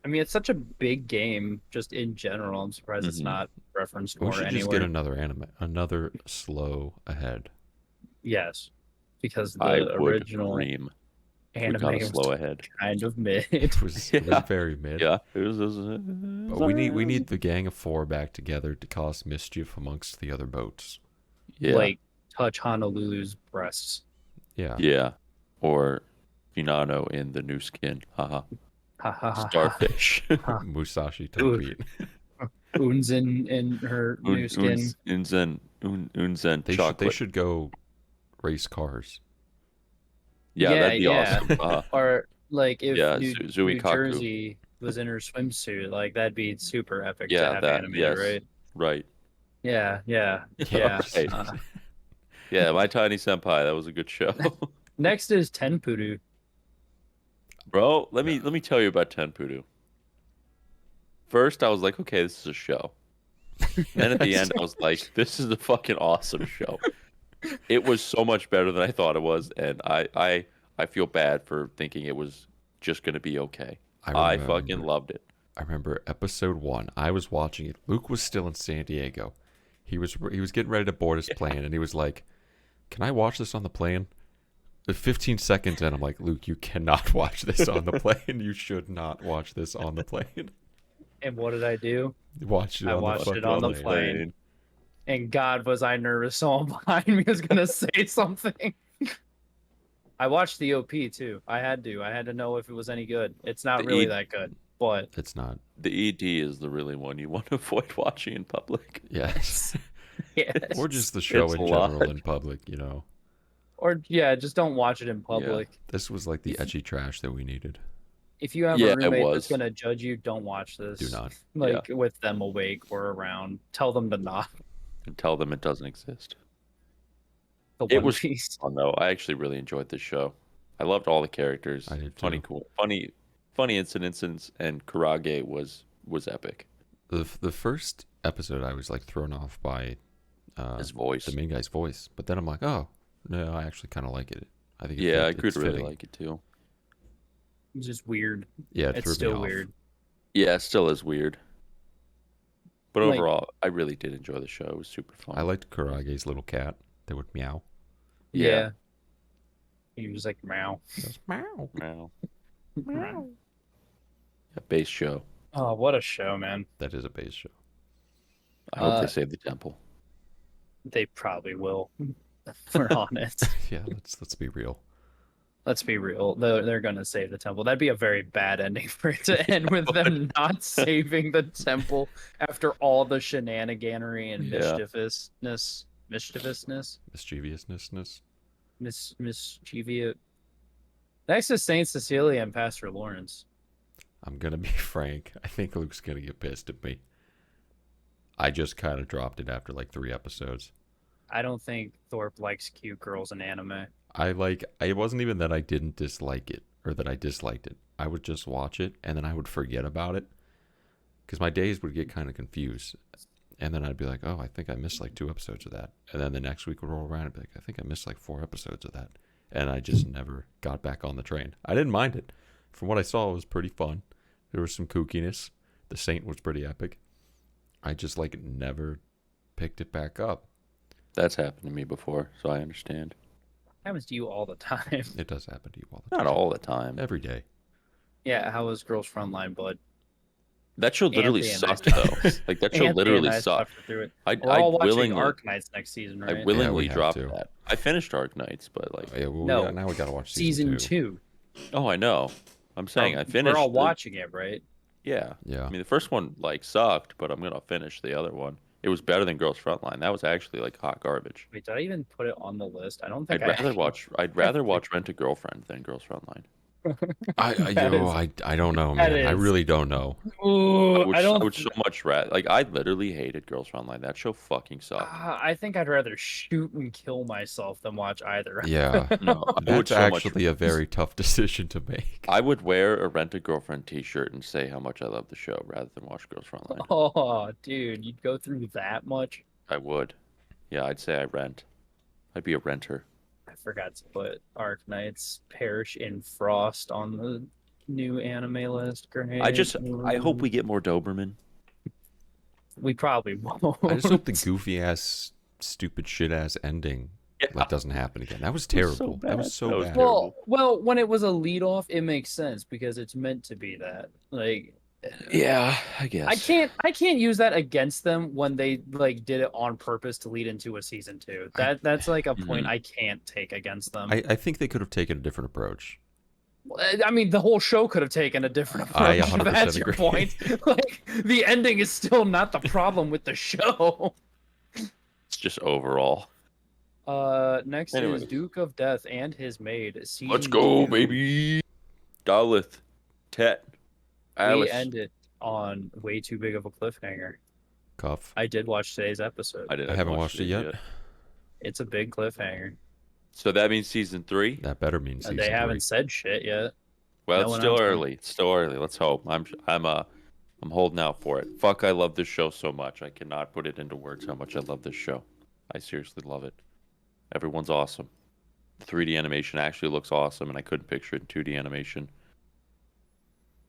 I mean, it's such a big game, just in general. I'm surprised it's Mhm. not referenced We more should anywhere. just get another slow ahead. Yes, because the I would original dream. We anime got a was slow ahead. kind of mid. It was Yeah. very mid. Yeah. But we need the gang of four back together to cause mischief amongst the other boats. Yeah. Like touch Honolulu's breasts. Yeah. Yeah. Or Hinano in the new skin. Haha. Ha ha ha. Starfish. Musashi Ooh. Topin. Unzen in her new skin. Unzen They chocolate. should go race cars. Yeah, Yeah, that'd be yeah. awesome. Or like if Yeah, New Zuikaku. Jersey was in her swimsuit, like that'd be super epic to Yeah, have that. animated, Yes. right? Right. Yeah, yeah, Yeah, yeah. right. Yeah, My Tiny Senpai. That was a good show. Next is Tenpudu. Bro, let me tell you about Tenpudu. First, I was like, okay, this is a show. Then at the end, I was like, this is a fucking awesome show. It was so much better than I thought it was, and I feel bad for thinking it was just gonna be okay. I fucking loved it. I remember episode 1. I was watching it. Luke was still in San Diego. He was getting ready to board his plane, and he was like, "Can I watch this on the plane?" 15 seconds in, I'm like, "Luke, you cannot watch this on the plane. You should not watch this on the plane." And what did I do? Watch it I on watched the it fucking on the plane. And God, was I nervous someone behind me was gonna say something. I watched the OP too. I had to know if it was any good. It's not The really E- that good, but It's not. The ED is the really one you want to avoid watching in public. Yes. yeah. Or just the show It's in a general lot. in public, you know. Or yeah, just don't watch it in public. This was like the edgy trash that we needed. If you have Yeah, a it roommate was. that's gonna judge you, don't watch this. Do not. Like with them awake or around. Tell them to not. And tell them it doesn't exist. The It One was Piece. fun though. I actually really enjoyed this show. I loved all the characters. I did Funny, too. cool, funny incidences, and Kurage was epic. The first episode, I was like thrown off by His voice. the main guy's voice, but then I'm like, oh no, I actually kind of like it. I think Yeah, I it's could really fitting. like it too. It's just weird. Yeah, it It's threw me still off. weird. Yeah, it still is weird. But Like- overall, I really did enjoy the show. It was super fun. I liked Kurage's little cat that would meow. Yeah. He was like meow. Meow. Meow. Yeah, base show. Oh, what a show, man. That is a base show. I hope Uh, they save the temple. They probably will. If we're honest. Yeah, let's be real. Let's be real. They're gonna save the temple. That'd be a very bad ending for it to end with them not saving the temple after all the shenaniganery and Yeah. mischievousness, Mischievousness. mischievous. Next is Saint Cecilia and Pastor Lawrence. I'm gonna be frank. I think Luke's gonna get pissed at me. I just kind of dropped it after like 3 episodes. I don't think Thorpe likes cute girls in anime. It wasn't even that I didn't dislike it or that I disliked it. I would just watch it and then I would forget about it because my days would get kind of confused. And then I'd be like, oh, I think I missed like 2 episodes of that. And then the next week would roll around and be like, I think I missed like 4 episodes of that. And I just never got back on the train. I didn't mind it. From what I saw, it was pretty fun. There was some kookiness. The Saint was pretty epic. I just like never picked it back up. That's happened to me before, so I understand. Happens to you all the time. It does happen to you all the Not time. all the time. Every day. Yeah, how was Girls Frontline, bud? That show literally Anthony and I sucked, though. Like, that show Anthony literally and I sucked. suffered through it. I We're all watching willingly, Arknights next season, right? I willingly have dropped to. that. I finished Arc Knights, but like, Yeah, well, No. now we gotta watch season season 2. 2. oh, I know. I'm saying I finished. We're all the- watching it, right? Yeah. Yeah. I mean, the first one like sucked, but I'm gonna finish the other one. It was better than Girls Frontline. That was actually like hot garbage. Wait, did I even put it on the list? I don't think I'd I rather watch. I'd rather watch Rent a Girlfriend than Girls Frontline. I don't know, that man. I is- really don't know. Ooh, I don't. I would so much rather. Like, I literally hated Girls Frontline. That show fucking sucked. I think I'd rather shoot and kill myself than watch either. Yeah. No, I would That's so much. actually a very tough decision to make. I would wear a Rent a Girlfriend T-shirt and say how much I love the show rather than watch Girls Frontline. Oh, dude, you'd go through that much? I would. Yeah, I'd say I rent. I'd be a renter. I forgot to put Arknights Perish in Frost on the new anime list. Great. I hope we get more Doberman. We probably won't. I just hope the goofy ass, stupid shit ass ending like doesn't happen again. That was terrible. That was so That was bad. terrible. Well, when it was a lead off, it makes sense because it's meant to be that. Like, Yeah, I guess. I can't use that against them when they like did it on purpose to lead into a season 2. That's like a point I can't take against them. I think they could have taken a different approach. I mean, the whole show could have taken a different I approach. 100% That's your agree. point. Like, the ending is still not the problem with the show. It's just overall. Next Anyways. is Duke of Death and His Maid. Let's Season go, 2. baby. Daleth, Tet, Alice. We ended on way too big of a cliffhanger. Cuff. I did watch today's episode. I haven't watched it yet. It's a big cliffhanger. So that means season 3. That better mean season They 3. haven't said shit yet. Well, No it's one still else knows. early. It's still early. Let's hope. I'm holding out for it. Fuck, I love this show so much. I cannot put it into words how much I love this show. I seriously love it. Everyone's awesome. The 3D animation actually looks awesome, and I couldn't picture it in 2D animation.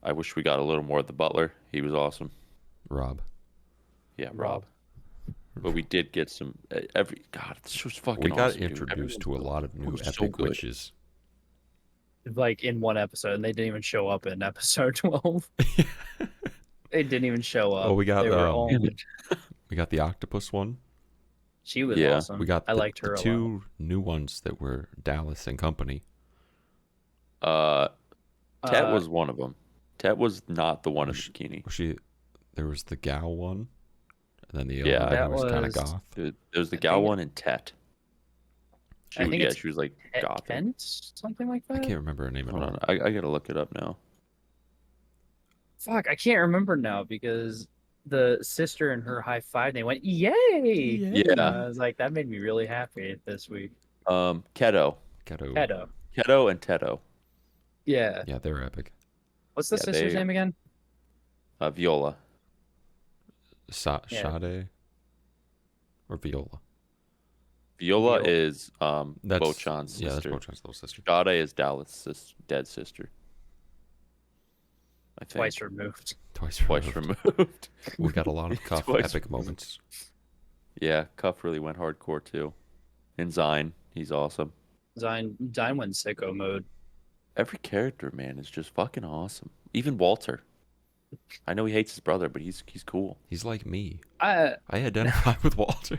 I wish we got a little more of the butler. He was awesome. Rob. Yeah, Rob. But we did get some God, this show's fucking We got awesome, dude. introduced to a lot of new was so epic good. witches. Like in one episode, and they didn't even show up in episode 12. They didn't even show up. Oh, we got They were all- we got the octopus one. She was Yeah. awesome. We got I liked her the a lot. two new ones that were Dallas and company. Tet Uh, was one of them. Tet was not the one in the Was bikini. There was the gal one, and then the Yeah. other That one was kind of was- goth. There was the I gal think- one and Tet. I think it's She was like goth. Kent, something like I that. can't remember her name at Hold all. on, I gotta look it up now. Fuck, I can't remember now because the sister and her high five. They went yay! Yeah. I was like, that made me really happy this week. Keto Keto. Keto. and Teto. Yeah. Yeah, they're epic. What's the Yeah, sister's they- name again? Viola. Yeah. Sade or Viola. Viola Viola. is That's Bochan's Yeah, that's sister. Bochan's little sister. Sade is Dallas' dead sister. I think. Twice removed. Twice removed. We got a lot of Cuff Twice epic removed. moments. Yeah, Cuff really went hardcore too. And Zine, he's awesome. Zine went sicko mode. Every character, man, is just fucking awesome. Even Walter. I know he hates his brother, but he's cool. He's like me. I I identify with Walter.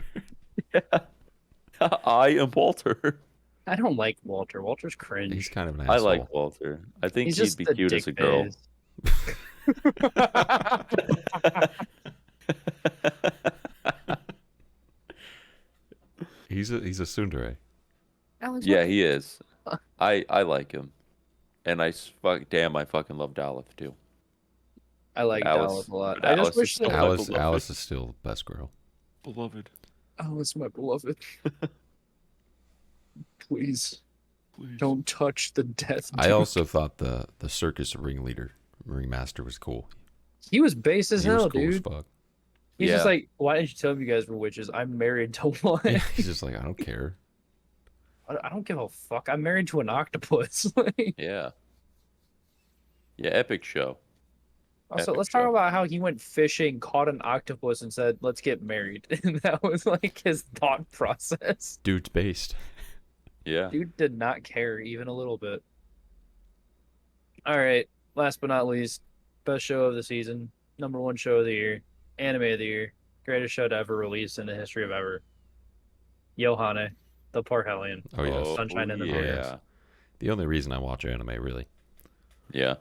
I am Walter. I don't like Walter. Walter's cringe. He's kind of an I asshole. like Walter. I think He's he'd just be the cute as a dick girl. face. He's a tsundere. Alex, Yeah, what he is. I like him, and I fucking love Daleth too. I like Alice- Dallas a lot. but I Alice just is wish still that my Alice beloved. Alice is still the best girl. Beloved, Alice, my beloved. Please please. don't touch the death. I Duke. also thought the circus ringmaster was cool. He was base as He was hell, cool as dude. fuck. He's just Yeah. like, why didn't you tell me you guys were witches? I'm married to one. He's just like, I don't care. I don't give a fuck. I'm married to an octopus. Like, Yeah. Yeah, epic show. also, Epic let's show. talk about how he went fishing, caught an octopus, and said, "Let's get married." And that was like his thought process. Dude's based. Yeah. Dude did not care even a little bit. All right, last but not least, best show of the season, #1 show of the year, anime of the year, greatest show to ever release in the history of ever. Yohane, the Parhelion. Oh yes. Sunshine in the yeah. Mirror. The only reason I watch anime, really. Yeah.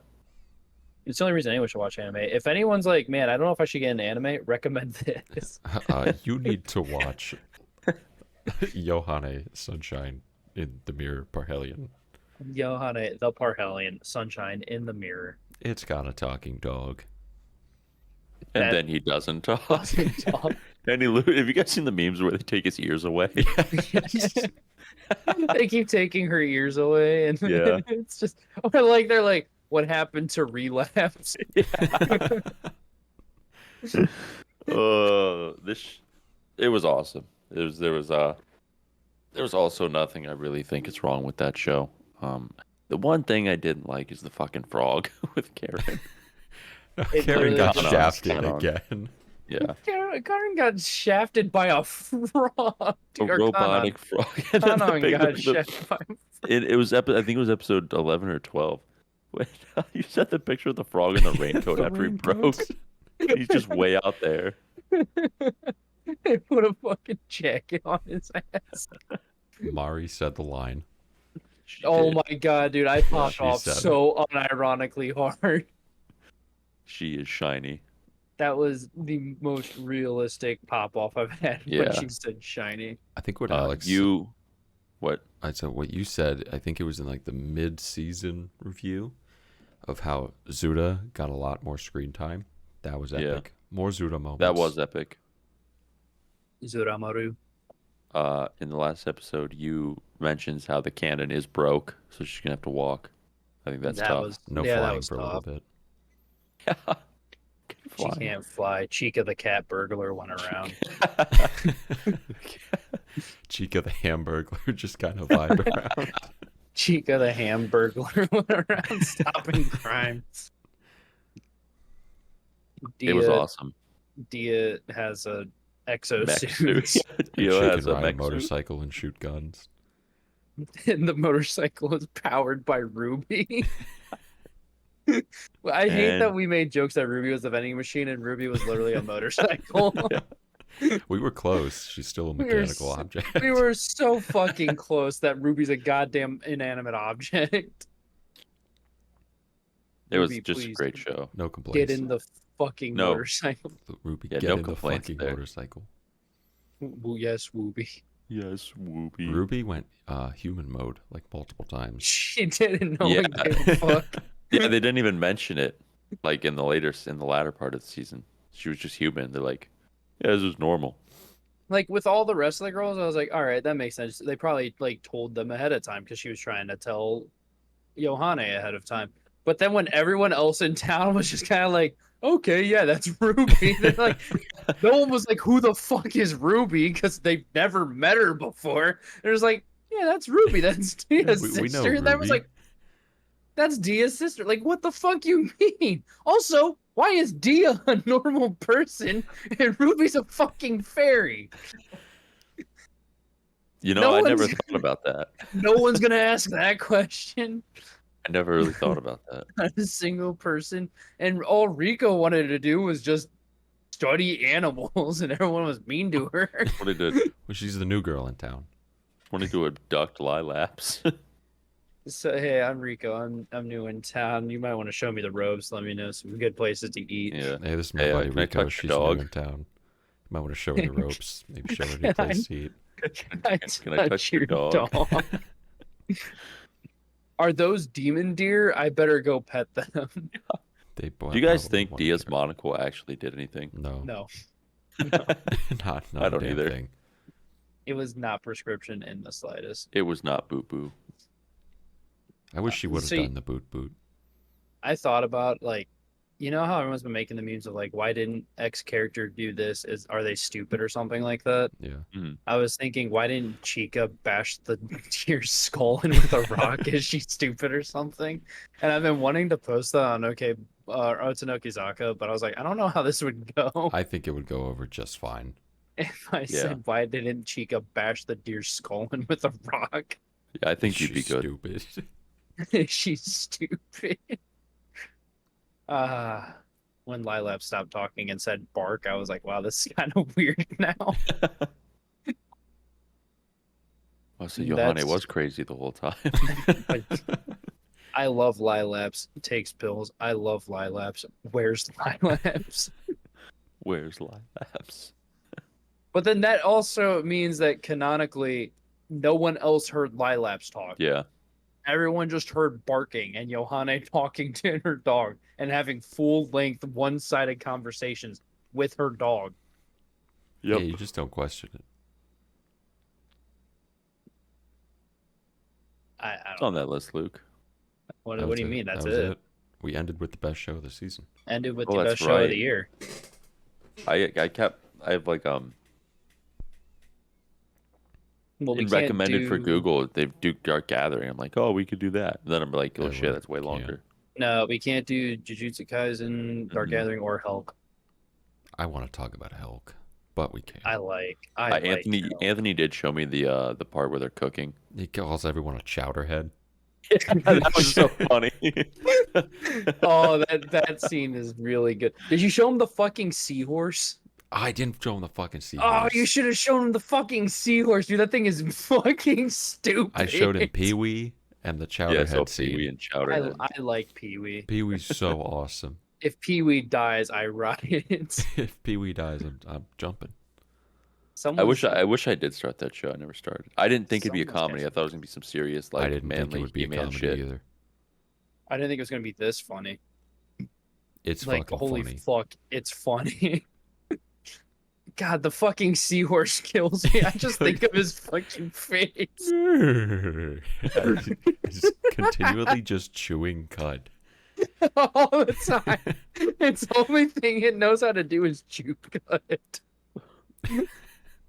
It's the only reason anyone should watch anime. If anyone's like, man, I don't know if I should get into anime, recommend this. You need to watch Yohane Sunshine in the Mirror Parhelion. Yohane, the Parhelion, Sunshine in the Mirror. It's got a talking dog. And That- then he doesn't talk. Talk. And have you guys seen the memes where they take his ears away? They keep taking her ears away, and Yeah. it's just they're like, what happened to relapse? It was awesome. There was also nothing I really think is wrong with that show. The one thing I didn't like is the fucking frog with Karen. It Karen really got does. shafted Spot on. again. Yeah, Karen got shafted by a frog. a Or robotic frog. And then the Kanon big- got the- shafted by it was I think it was episode 11 or 12. When you sent the picture of the frog in the raincoat The after he raincoat. broke. He's just way out there. They put a fucking jacket on his ass. Mari said the line. Oh did. my god, dude! I popped She off said it. so unironically hard. She is shiny. That was the most realistic pop off I've had when Yeah. she said shiny. I think what Alex What? I said what you said. I think it was in like the mid-season review of how Zuda got a lot more screen time. That was Yeah. epic. More Zuda moments. That was epic. Zuramaru. In the last episode, you mentions how the cannon is broke, so she's gonna have to walk. I think that's that tough. was no yeah, that flying was for a little tough. bit. She can't fly. Chica the cat burglar went around. Chica the Hamburglar just kind of vibed around. Chica the hamburglar went around stopping crime. It was awesome. Dia has a Mech exosuit, suit. She Dio can has a ride a mech suit. motorcycle and shoot guns. and the motorcycle is powered by Ruby. Well, I hate that And- we made jokes that Ruby was the vending machine and Ruby was literally a motorcycle. We were close. She's still a We were mechanical s- object. We were so fucking close that Ruby's a goddamn inanimate object. It was Ruby, just a please great show. No complaints. Get in the fucking No. motorcycle. Ruby, Yeah, get no in the complaints fucking there. motorcycle. Yes, Ruby. Yes, Whoopi. Ruby went human mode like multiple times. She didn't know Yeah. one gave a fuck. Yeah, they didn't even mention it, like in the latter part of the season. She was just human. They're like, yeah, this is normal. Like with all the rest of the girls, I was like, all right, that makes sense. They probably like told them ahead of time because she was trying to tell Yohane ahead of time. But then when everyone else in town was just kind of like, okay, yeah, that's Ruby. They're like, no one was like, who the fuck is Ruby? Because they've never met her before. They're just like, yeah, that's Ruby. That's Dia's we know sister. And that was Ruby. like, that's Dia's sister. Like, what the fuck you mean? Also, why is Dia a normal person and Ruby's a fucking fairy? You know, No I never one's- thought about that. No one's gonna ask that question. I never really thought about that. Not a single person. And all Rico wanted to do was just study animals, and everyone was mean to her. What he did? Well, she's the new girl in town. Wanted to abduct Lilaps. So hey, I'm Rico. I'm new in town. You might want to show me the ropes. Let me know some good places to eat. Yeah. Hey, this is my Hey, buddy can I Rico. touch She's your new dog? in town. You might want to show her the ropes. Maybe show her a new Can I- place to eat. Can I touch your dog? Are those demon deer? I better go pet them. They Do you guys probably think want Diaz to- Monaco actually did anything? No, No, not I a don't damn either. thing. it was not prescription in the slightest. It was not Boo Boo. I wish she would have see- done the boot boot. I thought about like, you know how everyone's been making the memes of like, why didn't X character do this? Are they stupid or something like that? Yeah. I was thinking, why didn't Chica bash the deer's skull in with a rock? Is she stupid or something? And I've been wanting to post that on Otsunokizaka, but I was like, I don't know how this would go. I think it would go over just fine. If I Yeah. said, why didn't Chica bash the deer's skull in with a rock? Yeah, I think you'd be She's good. Stupid. She's stupid. When Lilap stopped talking and said bark, I was like, wow, this is kind of weird now. Oh, so Johanne That's- was crazy the whole time. But I love Lilaps. Takes pills. I love Lilaps. Where's Lilaps? Where's Lilaps? But then that also means that canonically, no one else heard Lilaps talk. Yeah. Everyone just heard barking and Johanne talking to her dog and having full-length, one-sided conversations with her dog. Yeah, Yep. you just don't question it. I It's don't on know. that list, Luke. What That do was you mean? That That's was it. We ended with the best show of the season. Ended with Oh, the that's best show of right. the year. I have like Well, we been can't recommended for do- Google. They do Dark Gathering. I'm like, oh, we could do that. And then I'm like, oh Yeah, shit, we that's way can't. longer. No, we can't do Jujutsu Kaisen, Dark Mhm. Gathering, or Hulk. I want to talk about Hulk, but we can't. I like Anthony Hulk. Anthony did show me the part where they're cooking. He calls everyone a chowderhead. That was so funny. Oh, that scene is really good. Did you show him the fucking seahorse? I didn't show him the fucking Oh, seahorse. you should have shown him the fucking seahorse, dude. That thing is fucking stupid. I showed him Pee Wee, and the Yeah, so Chowderhead Pee-wee scene. and Chowderhead. I like Pee Wee. Pee Wee's so awesome. If Pee Wee dies, I riot. If Pee Wee dies, I'm jumping. I wish I did start that show. I never started. I didn't think it'd be a Someone's comedy. I catching thought it was gonna be some serious, like I didn't think it manly would be a He-Man comedy shit. either. I didn't think it was gonna be this funny. It's Like, fucking holy funny. fuck, it's funny. God, the fucking seahorse kills me. I just think of his fucking face. He's continually just chewing cud. All the time. It's the only thing it knows how to do is chew cut.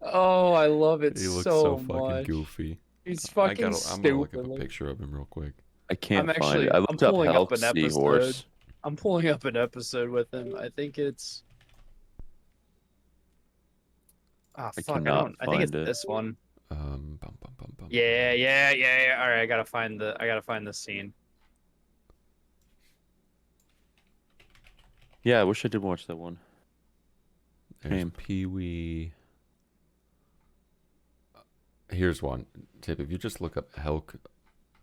Oh, I love it He looks so so fucking much. goofy. He's fucking I'm gonna look up stupid. a picture of him real quick. I can't I'm find actually- it. I I'm looked up pulling up Help an episode. Seahorse. I'm pulling up an episode with him. I think it's. Ah, I fuck! I cannot don't. I think it's find it. this one. Bum, bum, bum, bum. Yeah. All right, I gotta find the scene. Yeah, I wish I did watch that one. There's Shame. Pee Wee. Here's one. Tip: if you just look up Helk,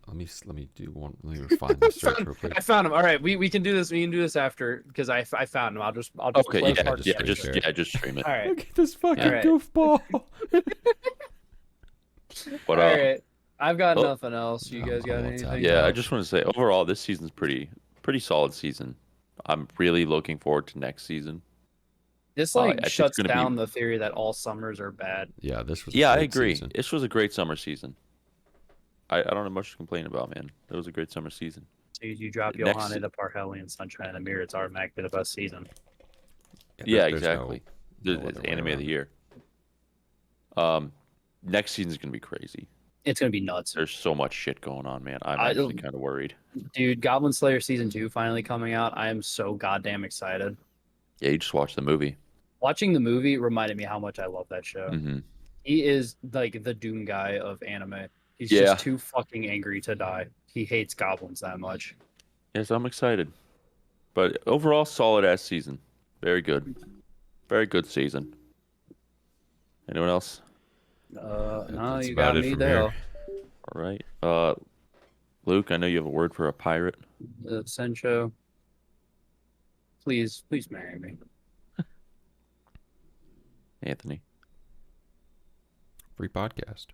let me do one. Let me find the search real quick. I found him. All right, we can do this. We can do this after because I found him. I'll just Okay, play yeah, part just two. straight there. just stream it. All right. Look at this fucking Alright. goofball. But All right. I've got oh. nothing else. You guys got What's anything? yeah, I else? just want to say overall this season's pretty solid season. I'm really looking forward to next season. This I like think it's shuts gonna be- down the theory that all summers are bad. Yeah, this was. A Yeah, I great agree. season. This was a great summer season. I don't have much to complain about, man. It was a great summer season. So you drop Next- Johanna to Parhelli and Sunshine and the Mirror. It's automatically the best season. Yeah, there's exactly. no It's other way anime of the around. year. Next season's gonna be crazy. It's gonna be nuts, There's so much shit going on, man. I'm I actually don't- kind of worried. dude. Goblin Slayer season 2 finally coming out. I am so goddamn excited. Yeah, you just watched the movie. Watching the movie reminded me how much I love that show. Hmm He is like the Doom guy of anime. He's Yeah. just too fucking angry to die. He hates goblins that much. Yes, I'm excited. But overall, solid ass season. Very good. Very good season. Anyone else? No, That's you about got it me from there. here. All right. Luke, I know you have a word for a pirate. Sencho, please marry me. Anthony. Free podcast.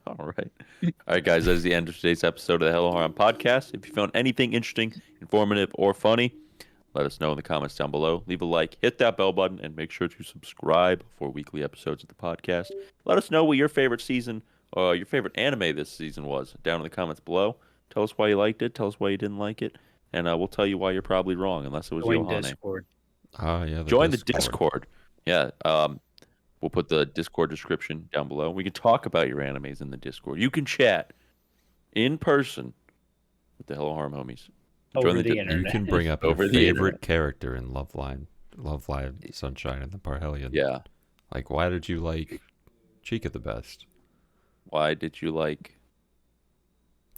All right. All right, guys, that is the end of today's episode of the Hello Harem podcast. If you found anything interesting, informative, or funny, let us know in the comments down below. Leave a like, hit that bell button, and make sure to subscribe for weekly episodes of the podcast. Let us know what your favorite season, your favorite anime this season was down in the comments below. Tell us why you liked it. Tell us why you didn't like it. And we'll tell you why you're probably wrong, unless it was Join Yohane. Discord. Ah, yeah. Join the Discord. Yeah. We'll put the Discord description down below. We can talk about your animes in the Discord. You can chat in person with the Hello Harem homies. Over Join the Di- internet. You can bring up your Over the favorite internet. character in Love Line, Sunshine, and the Parhellion. Yeah. Like, why did you like Chica the best? Why did you like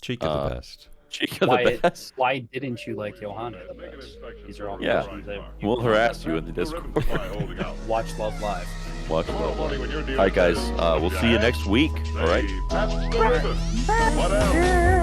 Chica the best. Chica Why- the best? Why didn't you like Johanna the best? These are all Yeah. questions that We'll harass you in the Blue Discord. ribbon supply holding out. watch Love Live. Watch Tomorrow that. morning when your dealer All right, guys. says, We'll see you next week. All right. say, "Pass the ribbon." What else?